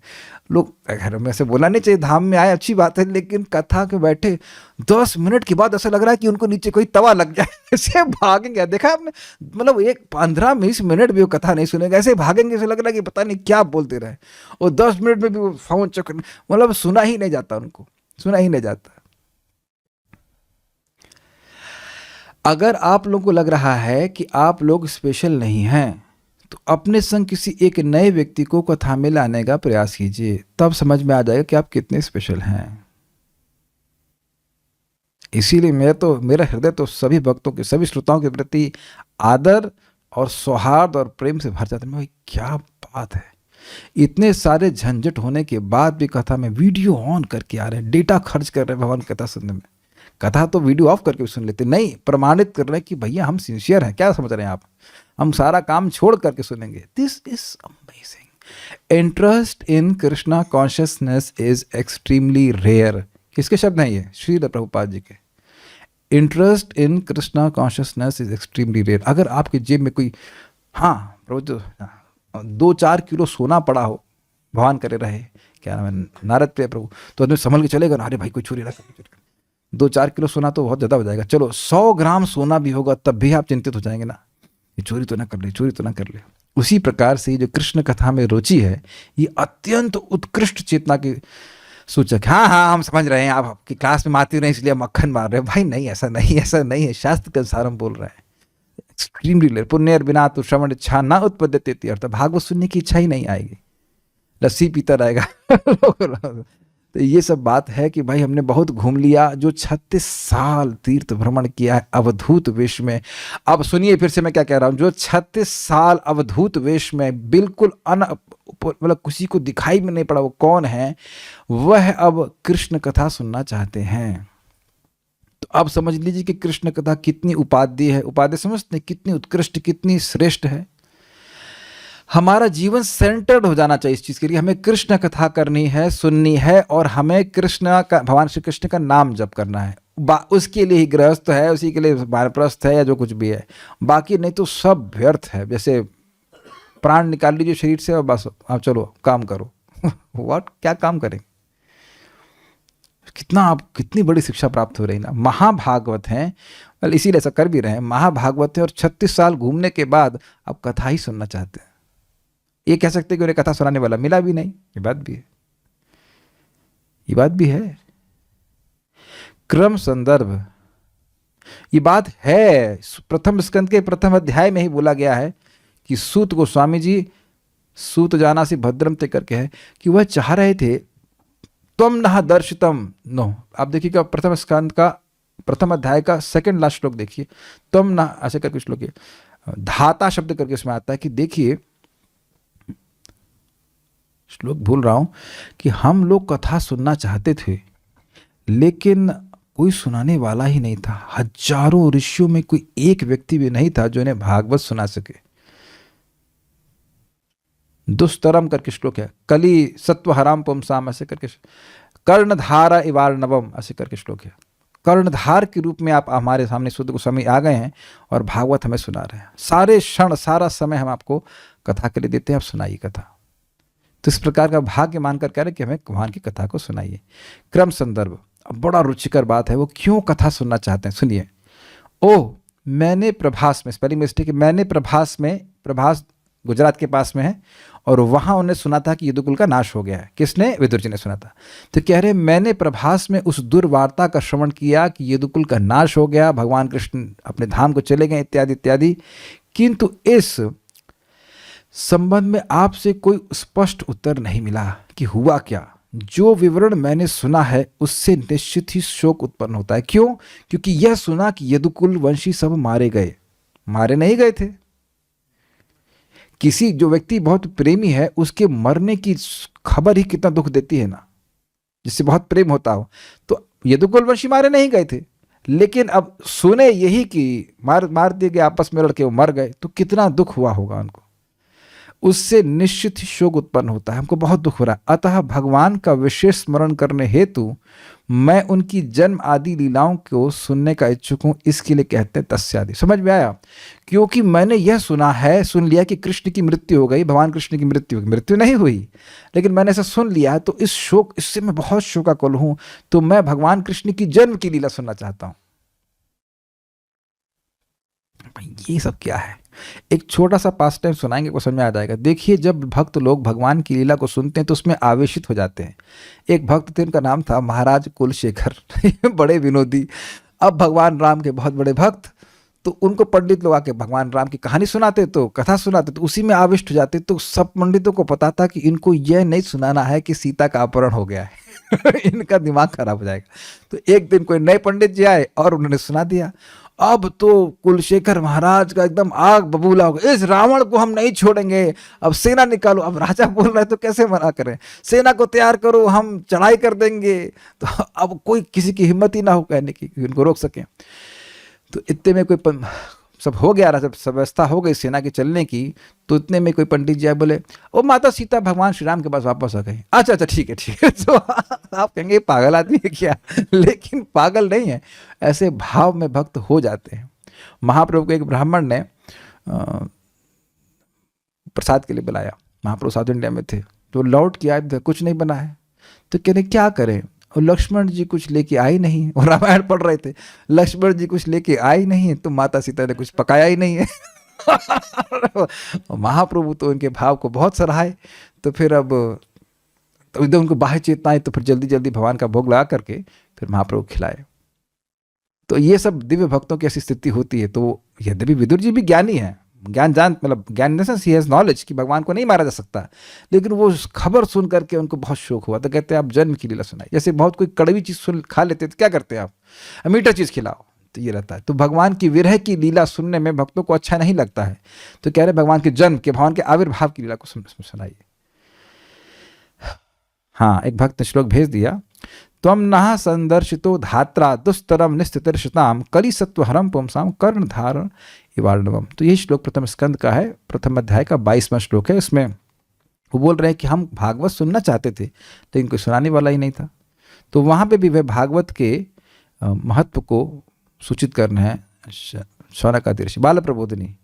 लोग, घर में से बोला नहीं चाहिए, धाम में आए अच्छी बात है, लेकिन कथा के बैठे 10 मिनट के बाद ऐसा लग रहा है कि उनको नीचे कोई तवा लग जाए, ऐसे भागेंगे। देखा आपने? मतलब एक 15-20 मिनट भी वो कथा नहीं सुनेगा, ऐसे भागेंगे, ऐसे लग रहा है कि पता नहीं क्या बोलते रहे। और 10 मिनट में भी वो फोन चक्कर, मतलब सुना ही नहीं जाता, उनको सुना ही नहीं जाता। अगर आप लोगों को लग रहा है कि आप लोग स्पेशल नहीं हैं, तो अपने संग किसी एक नए व्यक्ति को कथा में लाने का प्रयास कीजिए, तब समझ में आ जाएगा कि आप कितने स्पेशल हैं। इसीलिए मेरा हृदय तो सभी भक्तों के, सभी श्रोताओं के प्रति आदर और सौहार्द और प्रेम से भर जाता है। भाई क्या बात है, इतने सारे झंझट होने के बाद भी कथा में वीडियो ऑन करके आ रहे हैं, डेटा खर्च कर रहे हैं भगवान की कथा सुनने में। कथा तो वीडियो ऑफ करके भी सुन लेते, नहीं, प्रमाणित कर रहे हैं कि भैया हम सिंसियर हैं। क्या समझ रहे हैं आप? हम सारा काम छोड़ करके सुनेंगे। This is amazing. Interest in Krishna consciousness is extremely rare. किसके शब्द हैं ये? श्री प्रभुपाद जी के। Interest in Krishna consciousness is extremely rare. अगर आपके जेब में कोई, हाँ प्रभु, जो 2-4 किलो सोना पड़ा हो, भगवान करे रहे, क्या नाम है, नारद प्रिय प्रभु, तो आदमी संभल के चलेगा ना, अरे भाई कोई चोरी ना कर। 2-4 किलो सोना तो बहुत ज़्यादा हो जाएगा, चलो 100 ग्राम सोना भी होगा तब भी आप चिंतित हो जाएंगे ना, ये चोरी तो ना कर ले, चोरी तो ना कर ले। उसी प्रकार से जो कृष्ण कथा में रुचि है, ये अत्यंत उत्कृष्ट चेतना की सूचक। हाँ हाँ हम समझ रहे हैं, आप आपकी क्लास में मारती रहे इसलिए मक्खन मार रहे हैं। भाई नहीं, ऐसा नहीं, ऐसा नहीं है। शास्त्र के अनुसार हम बोल रहे हैं। Extremely rare. पुण्य बिना तो श्रवण इच्छा ना उत्पद्यते, अर्थात भागवत सुनने की इच्छा ही नहीं आएगी, लस्सी पीता रहेगा। तो ये सब बात है कि भाई हमने बहुत घूम लिया। जो 36 साल तीर्थ भ्रमण किया है अवधूत वेश में, अब सुनिए फिर से मैं क्या कह रहा हूँ, जो 36 साल अवधूत वेश में बिल्कुल मतलब किसी को दिखाई में नहीं पड़ा वो कौन है, वह अब कृष्ण कथा सुनना चाहते हैं। तो अब समझ लीजिए कि कृष्ण कथा कितनी उपाध्य है। उपाध्य समझते हैं कितनी उत्कृष्ट, कितनी श्रेष्ठ है। हमारा जीवन सेंटर्ड हो जाना चाहिए इस चीज़ के लिए। हमें कृष्ण कथा करनी है, सुननी है, और हमें कृष्ण का, भगवान श्री कृष्ण का नाम जप करना है। उसके लिए ही गृहस्थ है, उसी के लिए वानप्रस्थ है या जो कुछ भी है, बाकी नहीं तो सब व्यर्थ है। जैसे प्राण निकाल लीजिए शरीर से और बस आप चलो काम करो। व्हाट, क्या काम करें? कितना आप, कितनी बड़ी शिक्षा प्राप्त हो रही ना। महाभागवत हैं, well, इसीलिए ऐसा कर भी रहे हैं, महाभागवत है, और 36 साल घूमने के बाद आप कथा ही सुनना चाहते हैं। ये कह सकते हैं कि उन्हें कथा सुनाने वाला मिला भी नहीं, ये बात भी है, ये बात भी है। क्रम संदर्भ, ये बात है, प्रथम स्कंद के प्रथम अध्याय में ही बोला गया है कि सूत गोस्वामी जी, सूत जाना से भद्रम ते करके है, कि वह चाह रहे थे त्वम नः दर्शितम नो। आप देखिएगा प्रथम स्कंद का प्रथम अध्याय का सेकंड लास्ट श्लोक देखिए, त्वम नः ऐसे करके श्लोक है, धाता शब्द करके उसमें आता है कि देखिए, श्लोक भूल रहा हूं, कि हम लोग कथा सुनना चाहते थे लेकिन कोई सुनाने वाला ही नहीं था। हजारों ऋषियों में कोई एक व्यक्ति भी नहीं था जो इन्हें भागवत सुना सके। दुस्तरम करके श्लोक है, कली सत्व हराम पुमसाम ऐसे करके, कर्णधारा इवार्णवम ऐसे करके श्लोक है। कर्णधार के रूप में आप हमारे सामने शुद्ध गोस्वामी आ गए हैं और भागवत हमें सुना रहे हैं। सारे क्षण, सारा समय हम आपको कथा के लिए देते हैं, आप सुनाइए कथा। तो इस प्रकार का भाग्य मानकर कह रहे कि हमें भगवान की कथा को सुनाइए। क्रम संदर्भ, अब बड़ा रुचिकर बात है, वो क्यों कथा सुनना चाहते हैं, सुनिए। ओह, मैंने प्रभास में, स्पेलिंग मिस्टेक है, मैंने प्रभास में, प्रभास गुजरात के पास में है, और वहां उन्हें सुना था कि यदुकुल का नाश हो गया है। किसने? विदुर जी ने सुना था। तो कह रहे मैंने प्रभास में उस दुर्वार्ता का श्रवण किया कि यदुकुल का नाश हो गया, भगवान कृष्ण अपने धाम को चले गए, इत्यादि इत्यादि, किंतु इस संबंध में आपसे कोई स्पष्ट उत्तर नहीं मिला कि हुआ क्या। जो विवरण मैंने सुना है उससे निश्चित ही शोक उत्पन्न होता है। क्यों? क्योंकि यह सुना कि यदुकुल वंशी सब मारे गए। मारे नहीं गए थे। किसी जो व्यक्ति बहुत प्रेमी है उसके मरने की खबर ही कितना दुख देती है ना, जिससे बहुत प्रेम होता हो। तो यदुकुल वंशी मारे नहीं गए थे, लेकिन अब सुने यही कि मार दिए गए, आपस में लड़के वो मर गए, तो कितना दुख हुआ होगा उनको। उससे निश्चित ही शोक उत्पन्न होता है, हमको बहुत दुख हो रहा है। अतः भगवान का विशेष स्मरण करने हेतु मैं उनकी जन्म आदि लीलाओं को सुनने का इच्छुक हूं, इसके लिए कहते हैं तस्यादि। समझ में आया? क्योंकि मैंने यह सुना है, सुन लिया कि कृष्ण की मृत्यु हो गई, भगवान कृष्ण की मृत्यु नहीं हुई, लेकिन मैंने ऐसा सुन लिया, तो इस शोक, इससे मैं बहुत शोकाकुल हूं, तो मैं भगवान कृष्ण की जन्म की लीला सुनना चाहता हूं। ये सब क्या है? एक छोटा सा पास टाइम सुनाएंगे, को समझ में आ जाएगा। देखिए, जब भक्त लोग भगवान की लीला को सुनते हैं तो उसमें आवेशित हो जाते हैं। एक भक्त थे, उनका नाम था महाराज कुलशेखर। बड़े विनोदी। अब भगवान राम के बहुत बड़े भक्त, तो उनको पंडित लोग आके भगवान राम की कहानी सुनाते, तो कथा सुनाते, तो उसी में आविष्ट हो जाते। तो सब पंडितों को पता था कि इनको यह नहीं सुनाना है कि सीता का अपहरण हो गया है। इनका दिमाग खराब हो जाएगा। तो एक दिन कोई नए पंडित जी आए और उन्होंने सुना दिया। अब तो कुलशेखर महाराज का एकदम आग बबूला हो गया, इस रावण को हम नहीं छोड़ेंगे, अब सेना निकालो। अब राजा बोल रहे तो कैसे मना करें, सेना को तैयार करो, हम चढ़ाई कर देंगे। तो अब कोई, किसी की हिम्मत ही ना हो कहने की उनको रोक सके। तो इतने में कोई सब हो गया, जब व्यवस्था हो गई सेना के चलने की, तो इतने में कोई पंडित जी आए, बोले ओ माता सीता भगवान श्री राम के पास वापस आ गई। अच्छा अच्छा, ठीक है। तो आप कहेंगे पागल आदमी है क्या? लेकिन पागल नहीं है, ऐसे भाव में भक्त हो जाते हैं। महाप्रभु को एक ब्राह्मण ने प्रसाद के लिए बुलाया। महाप्रभु साउथ इंडिया में थे, तो लौट के आए, कुछ नहीं बना है। तो कहने क्या करें, और लक्ष्मण जी कुछ लेके आए नहीं, और रामायण पढ़ रहे थे, लक्ष्मण जी कुछ लेके आए नहीं, तो माता सीता ने कुछ पकाया ही नहीं है। महाप्रभु तो उनके भाव को बहुत सराहे। तो फिर अब तो इधर उनको बाह्य चेतना आई, तो फिर जल्दी जल्दी भगवान का भोग लगा करके फिर महाप्रभु खिलाए। तो ये सब दिव्य भक्तों की ऐसी स्थिति होती है। तो यद्यपि विदुर जी भी ज्ञानी है, मतलब ज्ञान in the sense he has knowledge कि भगवान को नहीं मारा जा सकता, लेकिन वो खबर सुन करके उनको बहुत शौक हुआ। तो कहते हैं आप जन्म की लीला सुनाए। जैसे बहुत कोई कड़वी चीज सुन खा लेते, तो क्या करते हैं आप, मीठा चीज खिलाओ, तो ये रहता है। तो भगवान की विरह की लीला सुनने में भक्तों को अच्छा नहीं लगता है, तो कह रहे भगवान के जन्म के, भगवान के आविर्भाव की लीला को सुनाइए। हाँ, एक भक्त ने श्लोक भेज दिया, त्वम नः संदर्शितो धात्रा दुस्तरम निस्थितिर्षताम कली सत्वहरम पुंसाम कर्णधारण इवार्णवम। तो यही श्लोक प्रथम स्कंद का है, प्रथम अध्याय का 22वां श्लोक है। उसमें वो बोल रहे हैं कि हम भागवत सुनना चाहते थे लेकिन कोई सुनाने वाला ही नहीं था। तो वहाँ पे भी वे भागवत के महत्व को सूचित करना है। शौनकादि ऋषि बाल प्रबोधिनी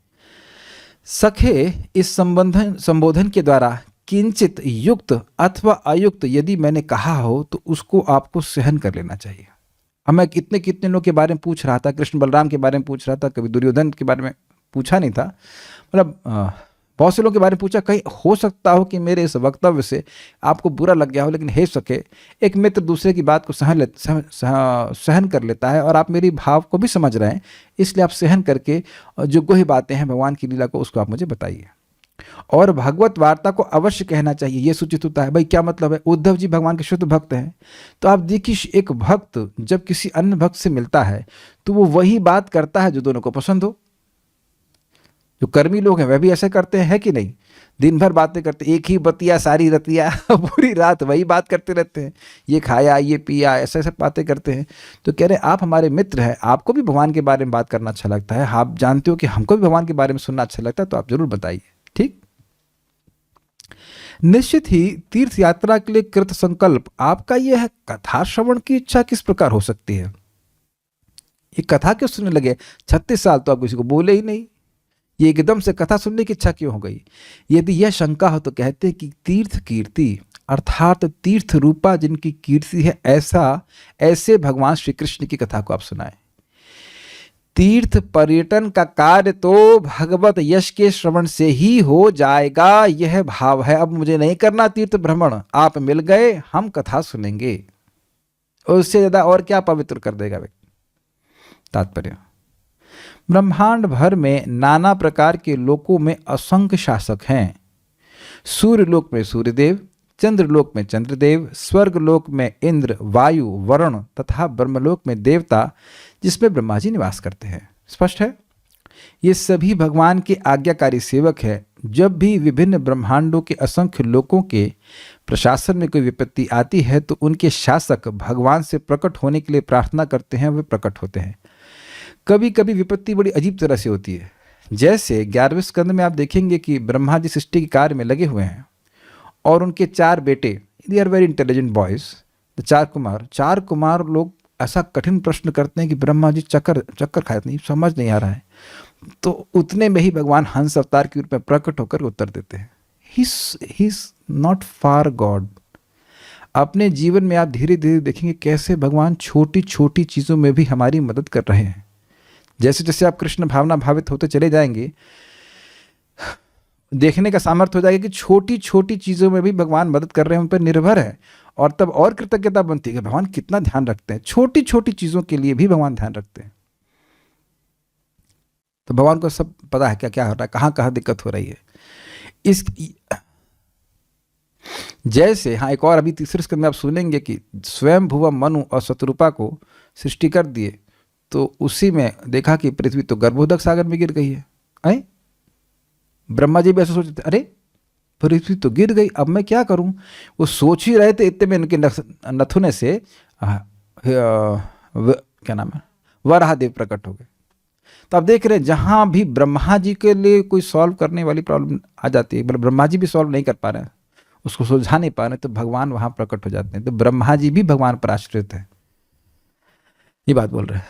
सखे इस संबोधन के द्वारा किंचित युक्त अथवा अयुक्त यदि मैंने कहा हो तो उसको आपको सहन कर लेना चाहिए। अब मैं कितने लोग के बारे में पूछ रहा था, कृष्ण बलराम के बारे में पूछ रहा था, कभी दुर्योधन के बारे में पूछा नहीं था, मतलब बहुत से लोगों के बारे में पूछा। कहीं हो सकता हो कि मेरे इस वक्तव्य से आपको बुरा लग गया हो, लेकिन हे सके एक मित्र दूसरे की बात को सहन कर लेता है और आप मेरी भाव को भी समझ रहे हैं, इसलिए आप सहन करके जो गोही बातें हैं भगवान की लीला को उसको आप मुझे बताइए। और भगवत वार्ता को अवश्य कहना चाहिए, ये सूचित होता है। भाई क्या मतलब है? उद्धव जी भगवान के शुद्ध भक्त हैं, तो आप देखिए एक भक्त जब किसी अन्य भक्त से मिलता है तो वो वही बात करता है जो दोनों को पसंद हो। जो कर्मी लोग हैं वह भी ऐसे करते हैं, है कि नहीं? दिन भर बातें करते, एक ही बतिया सारी रतिया पूरी रात वही बात करते रहते हैं, ये खाया ये पिया, ऐसे ऐसे बातें करते हैं। तो कह रहे आप हमारे मित्र हैं, आपको भी भगवान के बारे में बात करना अच्छा लगता है, आप जानते हो कि हमको भी भगवान के बारे में सुनना अच्छा लगता है, तो आप जरूर बताइए। ठीक, निश्चित ही तीर्थ यात्रा के लिए कृत संकल्प आपका यह है। कथा श्रवण की इच्छा किस प्रकार हो सकती है? ये कथा क्यों सुनने लगे? 36 साल तो आप किसी को बोले ही नहीं, ये एकदम से कथा सुनने की इच्छा क्यों हो गई? यदि यह शंका हो तो कहते हैं कि तीर्थ कीर्ति अर्थात तीर्थ रूपा जिनकी कीर्ति है, ऐसे भगवान श्री कृष्ण की कथा को आप सुनाएं। तीर्थ पर्यटन का कार्य तो भगवत यश के श्रवण से ही हो जाएगा, यह भाव है। अब मुझे नहीं करना तीर्थ भ्रमण, आप मिल गए, हम कथा सुनेंगे, उससे ज्यादा और क्या पवित्र कर देगा व्यक्ति। तात्पर्य, ब्रह्मांड भर में नाना प्रकार के लोकों में असंख्य शासक हैं। सूर्यलोक में सूर्यदेव, चंद्रलोक में चंद्रदेव, स्वर्गलोक में इंद्र, वायु, वरुण तथा ब्रह्मलोक में देवता जिसमें ब्रह्मा जी निवास करते हैं। स्पष्ट है, ये सभी भगवान के आज्ञाकारी सेवक हैं। जब भी विभिन्न ब्रह्मांडों के असंख्य लोकों के प्रशासन में कोई विपत्ति आती है तो उनके शासक भगवान से प्रकट होने के लिए प्रार्थना करते हैं, वे प्रकट होते हैं। कभी कभी विपत्ति बड़ी अजीब तरह से होती है। जैसे 11वें स्कंद में आप देखेंगे कि ब्रह्मा जी सृष्टि के कार्य में लगे हुए हैं और उनके 4 बेटे, they are very intelligent boys, the 4 Kumar लोग ऐसा कठिन प्रश्न करते हैं कि ब्रह्मा जी चक्कर खाते नहीं, समझ नहीं आ रहा है। तो उतने में ही भगवान हंस अवतार के रूप में प्रकट होकर उत्तर देते हैं। He is not far God. अपने जीवन में आप धीरे धीरे देखेंगे कैसे भगवान छोटी छोटी चीज़ों में भी हमारी मदद कर रहे हैं। जैसे जैसे आप कृष्ण भावना भावित होते चले जाएंगे, देखने का सामर्थ्य हो जाएगा कि छोटी छोटी चीज़ों में भी भगवान मदद कर रहे हैं, उन पर निर्भर है। और तब और कृतज्ञता बनती है कि भगवान कितना ध्यान रखते हैं, छोटी छोटी चीज़ों के लिए भी भगवान ध्यान रखते हैं। तो भगवान को सब पता है क्या क्या हो रहा है, कहाँ कहाँ दिक्कत हो रही है। इस जैसे हाँ, एक और अभी तीसरे स्कंद में आप सुनेंगे कि स्वयं भुव मनु और शत्रुपा को सृष्टि कर दिए, तो उसी में देखा कि पृथ्वी तो गर्भोदक सागर में गिर गई है। ब्रह्मा जी भी ऐसा सोचते थे, अरे पृथ्वी तो गिर गई, अब मैं क्या करूं? वो सोच ही रहे थे, इतने में इनके नथुने से क्या नाम है, वराहदेव प्रकट हो गए। तो आप देख रहे हैं जहां भी ब्रह्मा जी के लिए कोई सॉल्व करने वाली प्रॉब्लम आ जाती है, ब्रह्मा जी भी सॉल्व नहीं कर पा रहे हैं, उसको सुलझा नहीं पा रहे, तो भगवान वहां प्रकट हो जाते हैं। तो ब्रह्मा जी भी भगवान पर आश्रित है, ये बात बोल रहे हैं।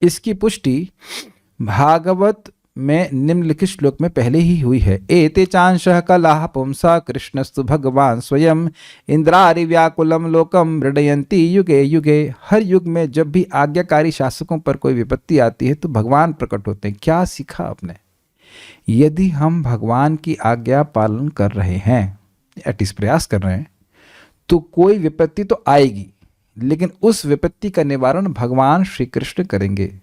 इसकी पुष्टि भागवत में निम्नलिखित श्लोक में पहले ही हुई है। एते चांशः कलाः पुंसा कृष्णस्तु भगवान स्वयं इंद्रारि व्याकुलम लोकम मृडयन्ति युगे युगे। हर युग में जब भी आज्ञाकारी शासकों पर कोई विपत्ति आती है तो भगवान प्रकट होते हैं। क्या सीखा आपने? यदि हम भगवान की आज्ञा पालन कर रहे हैं, एटलीस्ट प्रयास कर रहे हैं, तो कोई विपत्ति तो आएगी, लेकिन उस विपत्ति का निवारण भगवान श्री कृष्ण करेंगे।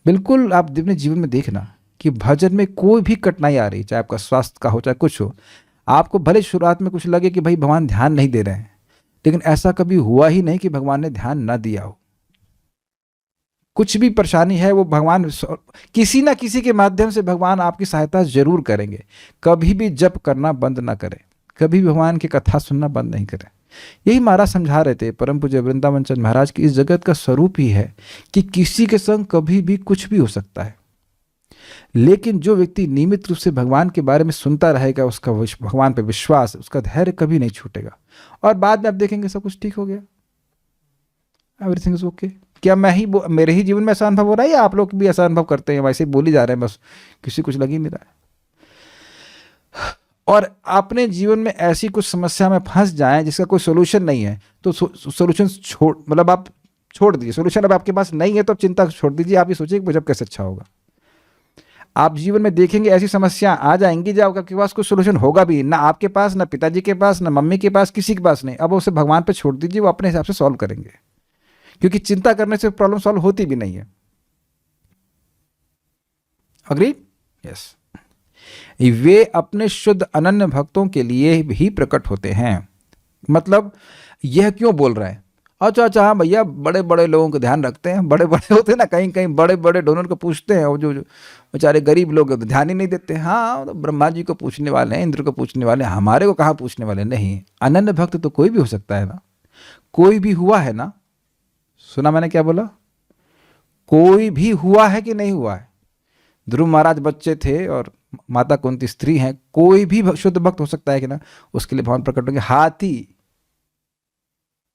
बिल्कुल आप अपने जीवन में देखना कि भजन में कोई भी कठिनाई आ रही, चाहे आपका स्वास्थ्य का हो चाहे कुछ हो, आपको भले शुरुआत में कुछ लगे कि भाई भगवान ध्यान नहीं दे रहे हैं, लेकिन ऐसा कभी हुआ ही नहीं कि भगवान ने ध्यान ना दिया हो। कुछ भी परेशानी है वो भगवान किसी ना किसी के माध्यम से भगवान आपकी सहायता जरूर करेंगे। कभी भी जप करना बंद ना करें, कभी भी भगवान की कथा सुनना बंद नहीं करें। यही महाराज समझा रहे थे, परम पूज्य वृंदावन चंद महाराज की इस जगत का स्वरूप ही है कि किसी के संग कभी भी कुछ भी हो सकता है, लेकिन जो व्यक्ति नियमित रूप से भगवान के बारे में सुनता रहेगा, उसका भगवान पे विश्वास, उसका धैर्य कभी नहीं छूटेगा, और बाद में आप देखेंगे सब कुछ ठीक हो गया, एवरीथिंग इज ओके। क्या मेरे ही जीवन में ऐसा अनुभव हो रहा है या आप लोग भी ऐसा अनुभव करते हैं? वैसे ही बोली जा रहे हैं, बस किसी कुछ लग ही नहीं रहा है। और अपने जीवन में ऐसी कुछ समस्या में फंस जाएं जिसका कोई सोल्यूशन नहीं है, तो सोल्यूशन मतलब आप छोड़ दीजिए। सोल्यूशन अब आपके पास नहीं है तो अब चिंता छोड़ दीजिए। आप ये सोचिए कि जब कैसे अच्छा होगा। आप जीवन में देखेंगे ऐसी समस्या आ जाएंगी जब आपके पास कोई सोल्यूशन होगा भी ना, आपके पास, ना पिताजी के पास, ना मम्मी के पास, किसी के पास नहीं। अब उसे भगवान पे छोड़ दीजिए, वो अपने हिसाब से सॉल्व करेंगे, क्योंकि चिंता करने से प्रॉब्लम सॉल्व होती भी नहीं है। अग्री? यस। वे अपने शुद्ध अनन्य भक्तों के लिए ही प्रकट होते हैं। मतलब यह क्यों बोल रहे हैं? अच्छा हाँ भैया, बड़े बड़े लोगों को ध्यान रखते हैं, बड़े बड़े होते हैं ना, कहीं कहीं बड़े बड़े डोनर को पूछते हैं, और जो बेचारे गरीब लोग ध्यान ही नहीं देते। हाँ, तो ब्रह्मा जी को पूछने वाले हैं, इंद्र को पूछने वाले हैं, हमारे को कहाँ पूछने वाले? नहीं, अनन्य भक्त तो कोई भी हो सकता है ना, कोई भी हुआ है ना। सुना मैंने क्या बोला? कोई भी हुआ है कि नहीं हुआ है? ध्रुव महाराज बच्चे थे और माता कुंती स्त्री हैं, कोई भी शुद्ध भक्त हो सकता है कि ना, उसके लिए भगवान प्रकट होंगे। हाथी,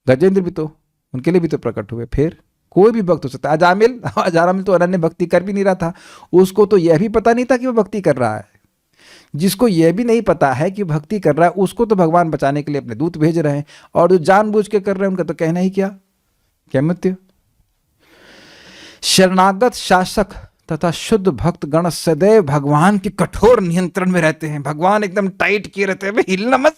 गजेंद्र भी तो, उनके लिए भी तो प्रकट हुए। फिर कोई भी भक्त हो सकता है। अजामिल तो अनन्य भक्ति कर भी नहीं रहा था, उसको तो यह भी पता नहीं था कि वो भक्ति कर रहा है। जिसको यह भी नहीं पता है कि भक्ति कर रहा है, उसको तो भगवान बचाने के लिए अपने दूत भेज रहे हैं, और जो जानबूझ के कर रहे हैं उनका तो कहना ही क्या मृत्यु। शरणागत शासक तथा शुद्ध भक्त गण सदैव भगवान के कठोर नियंत्रण में रहते हैं। भगवान एकदम टाइट किए रहते हैं, हिलना मत,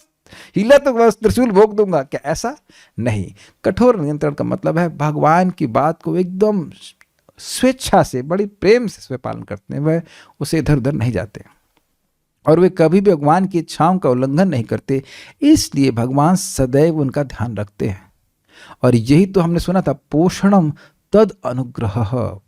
हिला तो बस त्रिशूल भोग दूंगा। क्या ऐसा नहीं? कठोर नियंत्रण का मतलब है भगवान की बात को एकदम स्वेच्छा से, बड़ी प्रेम से उसमें पालन करते हैं। वह उसे इधर उधर नहीं जाते, और वे कभी भी भगवान की इच्छाओं का उल्लंघन नहीं करते, इसलिए भगवान सदैव उनका ध्यान रखते हैं। और यही तो हमने सुना था, पोषणम तद अनुग्रह।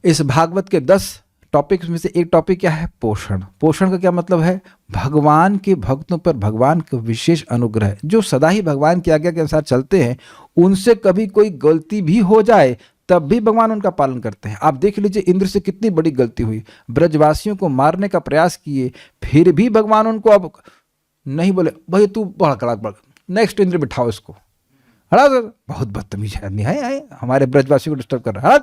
इस भागवत के 10 टॉपिक्स में से एक टॉपिक क्या है? पोषण। पोषण का क्या मतलब है? भगवान के भक्तों पर भगवान का विशेष अनुग्रह। जो सदा ही भगवान की आज्ञा के अनुसार चलते हैं, उनसे कभी कोई गलती भी हो जाए तब भी भगवान उनका पालन करते हैं। आप देख लीजिए, इंद्र से कितनी बड़ी गलती हुई, ब्रजवासियों को मारने का प्रयास किए, फिर भी भगवान उनको अब नहीं बोले भाई तू बढ़, नेक्स्ट इंद्र बिठाओ इसको, हड़ा, बहुत बदतमीज आदमी है, हमारे ब्रजवासियों को डिस्टर्ब कर रहा है,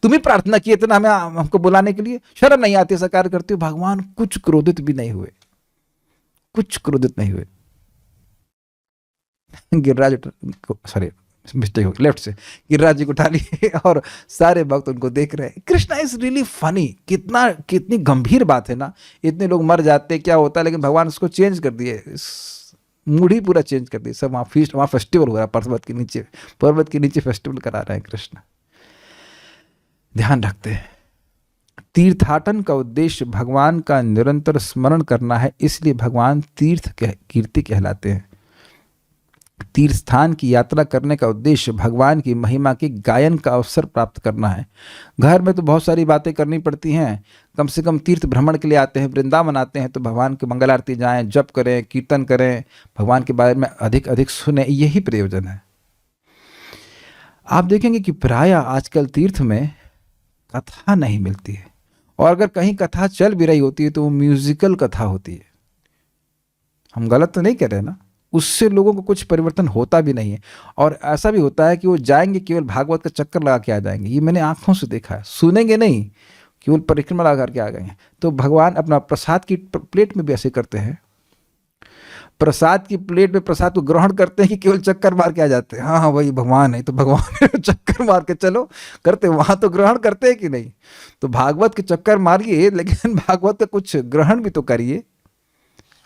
तुम ही प्रार्थना किए थे ना हमें, हमको बुलाने के लिए, शर्म नहीं आती ऐसा कार्य करते हो? भगवान कुछ क्रोधित भी नहीं हुए, कुछ क्रोधित नहीं हुए। गिरिराज, सॉरी मिस्टेक हो गई, लेफ्ट से गिरिराज जी को उठा लिए और सारे भक्त उनको देख रहे हैं। Krishna is really funny. कितनी गंभीर बात है ना, इतने लोग मर जाते क्या होता है, लेकिन भगवान उसको चेंज कर दिए, मूड ही पूरा चेंज कर दिया। सब वहाँ फेस्टिवल हो रहा है, पर्वत के नीचे फेस्टिवल करा रहे हैं कृष्ण। ध्यान रखते हैं, तीर्थाटन का उद्देश्य भगवान का निरंतर स्मरण करना है, इसलिए भगवान तीर्थ कीर्ति कहलाते हैं। तीर्थ स्थान की यात्रा करने का उद्देश्य भगवान की महिमा के गायन का अवसर प्राप्त करना है। घर में तो बहुत सारी बातें करनी पड़ती हैं, कम से कम तीर्थ भ्रमण के लिए आते हैं, वृंदावन आते हैं तो भगवान की मंगल आरती जाएं, जप करें, कीर्तन करें, भगवान के बारे में अधिक अधिक सुने, यही प्रयोजन है। आप देखेंगे कि प्राय आजकल तीर्थ में कथा नहीं मिलती है, और अगर कहीं कथा चल भी रही होती है तो वो म्यूजिकल कथा होती है। हम गलत तो नहीं कह रहे ना, उससे लोगों को कुछ परिवर्तन होता भी नहीं है। और ऐसा भी होता है कि वो जाएंगे, केवल भागवत का चक्कर लगा के आ जाएंगे, ये मैंने आंखों से देखा है। सुनेंगे नहीं, केवल परिक्रमा लगा करके आ गए हैं। तो भगवान अपना प्रसाद की प्लेट में भी ऐसे करते हैं, प्रसाद की प्लेट में प्रसाद को ग्रहण करते हैं कि केवल चक्कर मार के आ जाते हैं। हाँ वही भगवान है, तो भगवान चक्कर मार के चलो करते, वहां तो ग्रहण करते हैं कि नहीं? तो भागवत के चक्कर मारिए, लेकिन भागवत का कुछ ग्रहण भी तो करिए।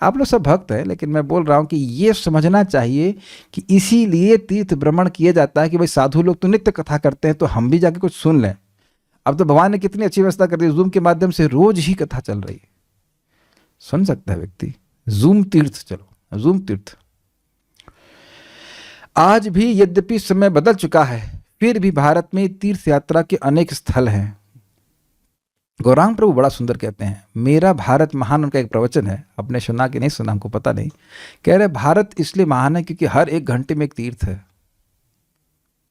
आप लोग सब भक्त हैं, लेकिन मैं बोल रहा हूं कि ये समझना चाहिए कि इसीलिए तीर्थ भ्रमण किया जाता है कि भाई साधु लोग तो नित्य कथा करते हैं, तो हम भी जाके कुछ सुन लें। अब तो भगवान ने कितनी अच्छी व्यवस्था कर दी, जूम के माध्यम से रोज ही कथा चल रही है, सुन सकता है व्यक्ति। जूम तीर्थ, चलो जूम तीर्थ। आज भी यद्यपि समय बदल चुका है, फिर भी भारत में तीर्थ यात्रा के अनेक स्थल हैं। गौरांग प्रभु बड़ा सुंदर कहते हैं, मेरा भारत महान, उनका एक प्रवचन है, आपने सुना कि नहीं सुना हमको पता नहीं। कह रहे भारत इसलिए महान है क्योंकि हर एक घंटे में एक तीर्थ है।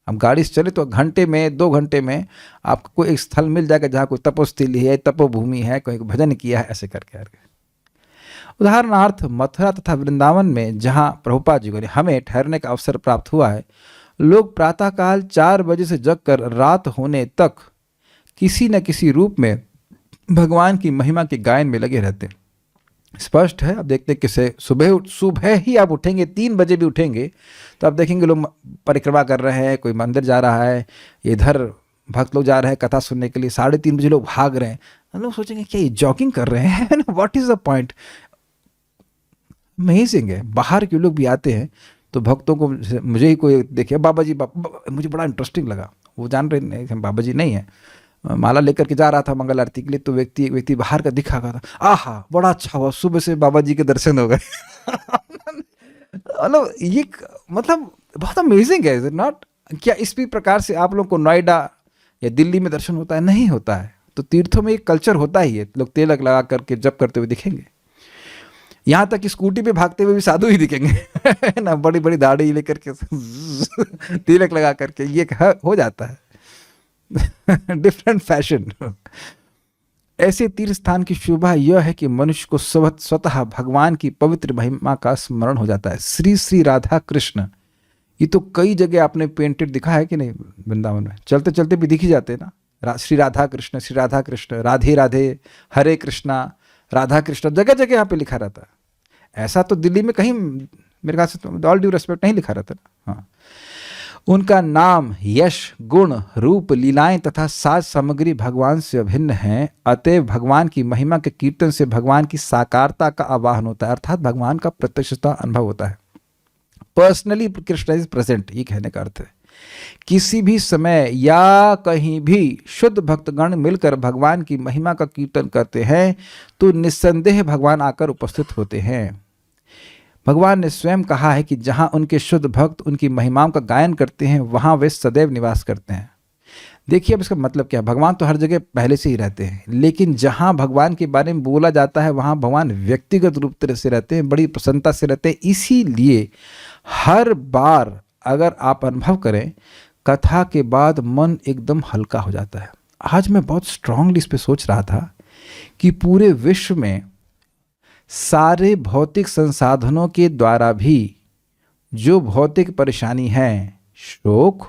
हम गाड़ी से चले तो घंटे में 2 घंटे में आपको एक स्थल मिल जाएगा जहाँ कोई तपोस्थली है, तपोभूमि है, कोई भजन किया है, ऐसे करके। उदाहरणार्थ मथुरा तथा वृंदावन में जहाँ प्रभुपाद जी को हमें ठहरने का अवसर प्राप्त हुआ है, लोग प्रातःकाल 4 बजे से जगकर रात होने तक किसी न किसी रूप में भगवान की महिमा के गायन में लगे रहते हैं। स्पष्ट है, अब देखते हैं किसे सुबह ही आप उठेंगे, 3 बजे भी उठेंगे तो आप देखेंगे लोग परिक्रमा कर रहे हैं, कोई मंदिर जा रहा है, इधर भक्त लोग जा रहे हैं कथा सुनने के लिए, 3:30 बजे लोग भाग रहे हैं। लोग सोचेंगे क्या ये जॉगिंग कर रहे हैं? What is the point? Amazing है। बाहर के लोग भी आते हैं तो भक्तों को, मुझे ही कोई देखे बाबा जी, मुझे बड़ा इंटरेस्टिंग लगा, वो जान रहे नहीं बाबा जी नहीं है, माला लेकर के जा रहा था मंगल आरती के लिए, तो व्यक्ति बाहर का दिखा था, आहा बड़ा अच्छा हुआ, सुबह से बाबा जी के दर्शन हो गए। मतलब ये मतलब बहुत अमेजिंग है, इज इट नॉट? क्या इस भी प्रकार से आप लोग को नोएडा या दिल्ली में दर्शन होता है? नहीं होता है। तो तीर्थों में एक कल्चर होता ही है, लोग तिलक लगा करके जप करते हुए दिखेंगे, यहाँ तक कि स्कूटी पे भागते हुए भी साधु ही दिखेंगे ना, बड़ी बड़ी दाढ़ी लेकर के तिलक लगा करके, ये हो जाता है। Different fashion. ऐसे तीर्थ स्थान की शोभा यह है कि मनुष्य को स्वतः भगवान की पवित्र महिमा का स्मरण हो जाता है। श्री श्री राधा कृष्ण, ये तो कई जगह आपने पेंटेड दिखा है कि नहीं? वृंदावन में चलते चलते भी दिख ही जाते हैं ना, श्री राधा कृष्ण, श्री राधा कृष्ण, राधे राधे, हरे कृष्णा, राधा कृष्ण, जगह जगह यहाँ पे लिखा रहता है। ऐसा तो दिल्ली में कहीं मेरे ख्याल से ऑल ड्यू रेस्पेक्ट नहीं लिखा रहता ना। हाँ, उनका नाम, यश, गुण, रूप, लीलाएं तथा साज सामग्री भगवान से अभिन्न हैं। अतएव भगवान की महिमा के कीर्तन से भगवान की साकारता का आवाहन होता है, अर्थात भगवान का प्रत्यक्षता अनुभव होता है। पर्सनली कृष्ण इज प्रेजेंट, ये कहने का अर्थ है। किसी भी समय या कहीं भी शुद्ध भक्तगण मिलकर भगवान की महिमा का कीर्तन करते हैं तो निस्संदेह भगवान आकर उपस्थित होते हैं। भगवान ने स्वयं कहा है कि जहां उनके शुद्ध भक्त उनकी महिमाओं का गायन करते हैं वहां वे सदैव निवास करते हैं। देखिए अब इसका मतलब क्या है? भगवान तो हर जगह पहले से ही रहते हैं, लेकिन जहां भगवान के बारे में बोला जाता है वहां भगवान व्यक्तिगत रूप से रहते हैं, बड़ी प्रसन्नता से रहते हैं। इसीलिए हर बार अगर आप अनुभव करें, कथा के बाद मन एकदम हल्का हो जाता है। आज मैं बहुत स्ट्रांगली इस पे सोच रहा था कि पूरे विश्व में सारे भौतिक संसाधनों के द्वारा भी जो भौतिक परेशानी है, शोक,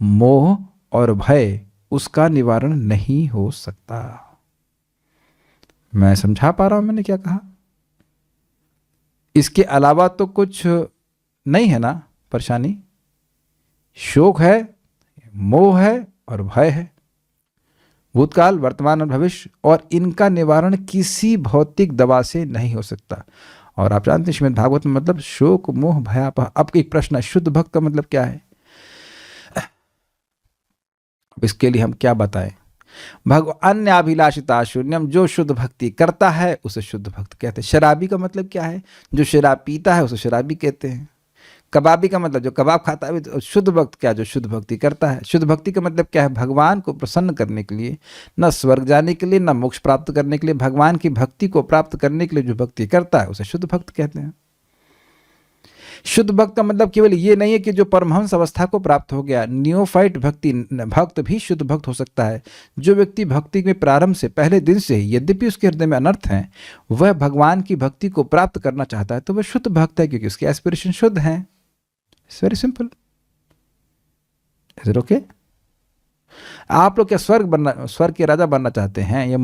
मोह और भय, उसका निवारण नहीं हो सकता। मैं समझा पा रहा हूं मैंने क्या कहा? इसके अलावा तो कुछ नहीं है ना परेशानी। शोक है, मोह है और भय है, भूतकाल, वर्तमान और भविष्य, और इनका निवारण किसी भौतिक दवा से नहीं हो सकता। और आप जानते हैं श्रीमद् भागवत में मतलब शोक, मोह, भय। अब एक प्रश्न है, शुद्ध भक्त का मतलब क्या है? इसके लिए हम क्या बताएं? अन्य अभिलाषिता शून्यम, जो शुद्ध भक्ति करता है उसे शुद्ध भक्त कहते हैं। शराबी का मतलब क्या है? जो शराब पीता है उसे शराबी कहते हैं। कबाबी का मतलब जो कबाब खाता है। तो शुद्ध भक्त क्या? जो शुद्ध भक्ति करता है। शुद्ध भक्ति का मतलब क्या है? भगवान को प्रसन्न करने के लिए, न स्वर्ग जाने के लिए, न मोक्ष प्राप्त करने के लिए, भगवान की भक्ति को प्राप्त करने के लिए जो भक्ति करता है उसे शुद्ध भक्त कहते हैं। शुद्ध भक्त का मतलब केवल ये नहीं है कि जो परमहंस अवस्था को प्राप्त हो गया। नियोफाइट भक्त भी शुद्ध भक्त हो सकता है। जो व्यक्ति भक्ति में प्रारंभ से पहले दिन से ही, यद्यपि उसके हृदय में अनर्थ है, वह भगवान की भक्ति को प्राप्त करना चाहता है, तो वह शुद्ध भक्त है क्योंकि उसकी एस्पिरेशन शुद्ध है। It's very simple. Is it okay? आप लोग क्या स्वर्ग के राजा बनना चाहते हैं या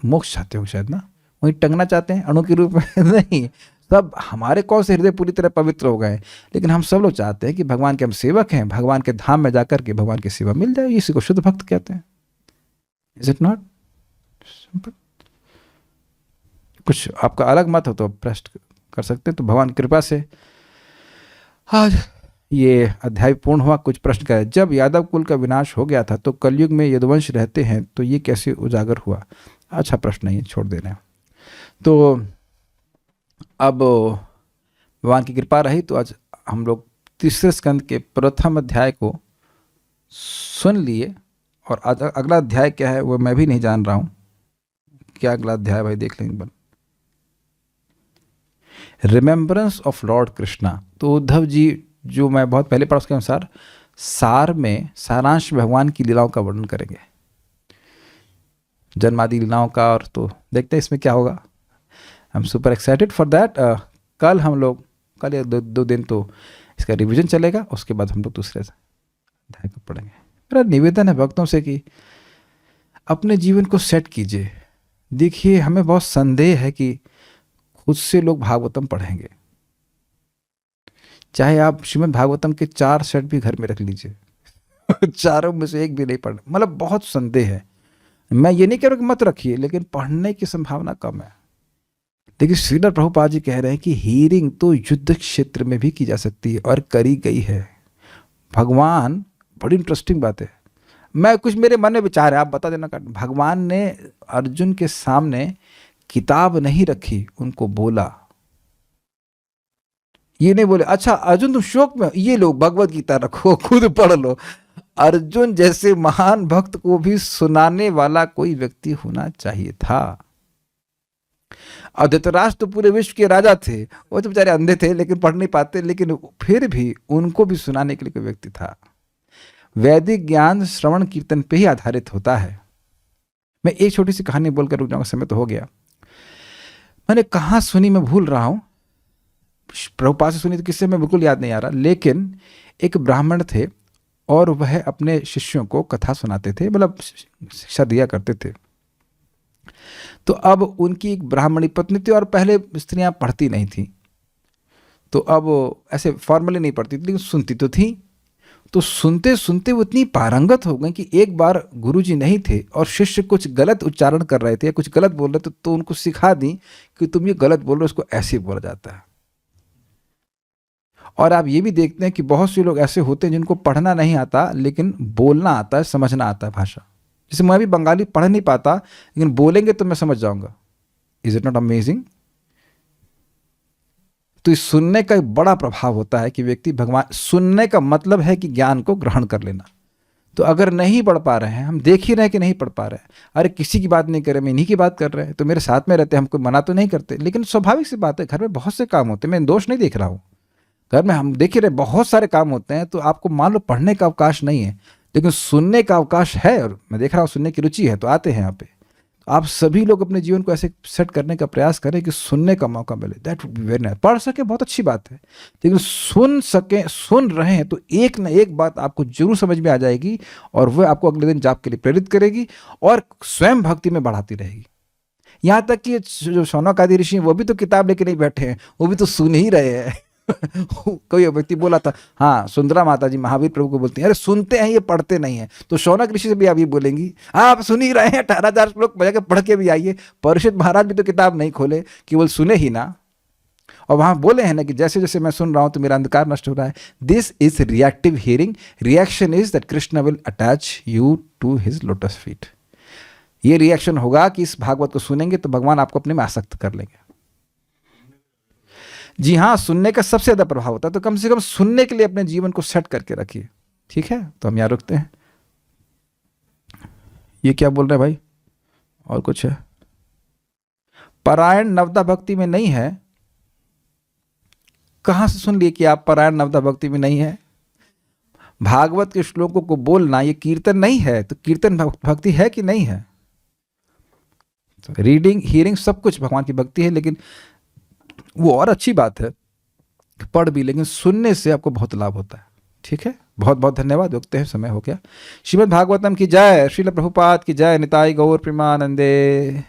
मोक्ष चाहते हो? शायद ना वही टंगना चाहते हैं अणु के रूप में। नहीं, सब हमारे कौन से हृदय पूरी तरह पवित्र हो गए, लेकिन हम सब लोग चाहते हैं कि भगवान के हम सेवक हैं, भगवान के धाम में जाकर के भगवान की सेवा मिल जाए। इसी को शुद्ध भक्त कहते हैं। Is it not simple? कुछ आपका अलग मत हो तो प्रश्न कर सकते हैं। तो भगवान की कृपा से आज ये अध्याय पूर्ण हुआ। कुछ प्रश्न करें। जब यादव कुल का विनाश हो गया था तो कलयुग में यदुवंश रहते हैं, तो ये कैसे उजागर हुआ? अच्छा प्रश्न नहीं है, छोड़ देना। तो अब भगवान की कृपा रही तो आज हम लोग तीसरे स्कंद के प्रथम अध्याय को सुन लिए, और अगला अध्याय क्या है वो मैं भी नहीं जान रहा हूँ। क्या अगला अध्याय भाई देख लेंगे। Remembrance of Lord Krishna. तो उद्धव जी जो मैं बहुत पहले पढ़ा उसके अनुसार सार में सारांश भगवान की लीलाओं का वर्णन करेंगे, जन्मादि लीलाओं का। और तो देखते हैं इसमें क्या होगा। I am super excited for that. कल हम लोग कल या दो दिन तो इसका रिवीजन चलेगा, उसके बाद हम लोग दूसरे अध्याय को पढ़ेंगे। मेरा निवेदन है भक्तों से कि अपने जीवन को सेट कीजिए। देखिए हमें बहुत संदेह है कि खुद से लोग भागवतम पढ़ेंगे, चाहे आप श्रीमद् भागवतम के 4 सेट भी घर में रख लीजिए चारों में से एक भी नहीं पढ़, मतलब बहुत संदेह है। मैं ये नहीं कह रहा कि मत रखिए, लेकिन पढ़ने की संभावना कम है। देखिए श्रील प्रभुपाद जी कह रहे हैं कि हीरिंग तो युद्ध क्षेत्र में भी की जा सकती है और करी गई है। भगवान, बड़ी इंटरेस्टिंग बात है, मैं कुछ मेरे मन में विचार है, आप बता देना। भगवान ने अर्जुन के सामने किताब नहीं रखी, उनको बोला। ये नहीं बोले अच्छा अर्जुन तुम शोक में, ये लो भगवत गीता रखो खुद पढ़ लो। अर्जुन जैसे महान भक्त को भी सुनाने वाला कोई व्यक्ति होना चाहिए था। धृतराष्ट्र तो पूरे विश्व के राजा थे, वो तो बेचारे अंधे थे लेकिन पढ़ नहीं पाते, लेकिन फिर भी उनको भी सुनाने के लिए कोई व्यक्ति था। वैदिक ज्ञान श्रवण कीर्तन पे ही आधारित होता है। मैं एक छोटी सी कहानी बोलकर रुक जाऊंगा, समय तो हो गया। मैंने कहाँ सुनी मैं भूल रहा हूँ, प्रभुपाद से सुनी तो किससे मैं बिल्कुल याद नहीं आ रहा, लेकिन एक ब्राह्मण थे और वह अपने शिष्यों को कथा सुनाते थे, मतलब शिक्षा दिया करते थे। तो अब उनकी एक ब्राह्मणी पत्नी थी और पहले स्त्रियां पढ़ती नहीं थी, तो अब ऐसे फॉर्मली नहीं पढ़ती थी लेकिन सुनती तो थी। तो सुनते सुनते वो इतनी पारंगत हो गई कि एक बार गुरुजी नहीं थे और शिष्य कुछ गलत उच्चारण कर रहे थे या कुछ गलत बोल रहे थे, तो उनको सिखा दी कि तुम ये गलत बोल रहे हो, उसको ऐसे बोला जाता है। और आप ये भी देखते हैं कि बहुत से लोग ऐसे होते हैं जिनको पढ़ना नहीं आता लेकिन बोलना आता है, समझना आता है भाषा। जैसे मैं भी बंगाली पढ़ नहीं पाता लेकिन बोलेंगे तो मैं समझ जाऊंगा। Is it not amazing? तो इस सुनने का एक बड़ा प्रभाव होता है कि व्यक्ति भगवान, सुनने का मतलब है कि ज्ञान को ग्रहण कर लेना। तो अगर नहीं पढ़ पा रहे हैं, हम देख ही रहे हैं कि नहीं पढ़ पा रहे हैं, अरे किसी की बात नहीं कर रहे, मैं इन्हीं की बात कर रहे हैं, तो मेरे साथ में रहते हैं, हमको मना तो नहीं करते, लेकिन स्वाभाविक सी बात है, घर में बहुत से काम होते हैं, मैं दोष नहीं देख रहा हूँ। घर में हम देख ही रहे बहुत सारे काम होते हैं, तो आपको मान लो पढ़ने का अवकाश नहीं है लेकिन सुनने का अवकाश है, और मैं देख रहा हूँ सुनने की रुचि है, तो आते हैं यहाँ पे। आप सभी लोग अपने जीवन को ऐसे सेट करने का प्रयास करें कि सुनने का मौका मिले। That would be very nice. पढ़ सके बहुत अच्छी बात है, लेकिन सुन रहे हैं तो एक न एक बात आपको जरूर समझ में आ जाएगी और वह आपको अगले दिन जाप के लिए प्रेरित करेगी और स्वयं भक्ति में बढ़ाती रहेगी। यहाँ तक कि जो शौनक आदि ऋषि हैं वो भी तो किताब लेके नहीं बैठे हैं, वो भी तो सुन ही रहे हैं कोई व्यक्ति बोला था, हाँ सुंदरा माता जी महावीर प्रभु को बोलती हैं, अरे सुनते हैं ये पढ़ते नहीं है। तो शौनक ऋषि से भी आप ये बोलेंगी, आप सुन ही रहे हैं, 18,000 श्लोक बजा के पढ़ के भी आइए। परीक्षित महाराज भी तो किताब नहीं खोले, केवल सुने ही ना। और वहां बोले हैं ना कि जैसे जैसे मैं सुन रहा हूं तो मेरा अंधकार नष्ट हो रहा है। This is reactive hearing. Reaction is that Krishna will attach you to his lotus feet. ये रिएक्शन होगा कि इस भागवत को सुनेंगे तो भगवान आपको अपने में आसक्त कर लेंगे। जी हाँ, सुनने का सबसे ज्यादा प्रभाव होता है, तो कम से कम सुनने के लिए अपने जीवन को सेट करके रखिए। ठीक है, तो हम यहां रुकते हैं। ये क्या बोल रहे हैं भाई? और कुछ है? पारायण नवदा भक्ति में नहीं है। कहां से सुन लिए कि आप पारायण नवदा भक्ति में नहीं है? भागवत के श्लोकों को बोलना ये कीर्तन नहीं है, तो कीर्तन भक्ति है कि नहीं है? तो रीडिंग, हियरिंग सब कुछ भगवान की भक्ति है, लेकिन वो और अच्छी बात है पढ़ भी, लेकिन सुनने से आपको बहुत लाभ होता है। ठीक है, बहुत बहुत धन्यवाद। रुकते हैं, समय हो गया। श्रीमद् भागवतम की जय, श्रील प्रभुपाद की जय, निताई गौर प्रेमानंदे।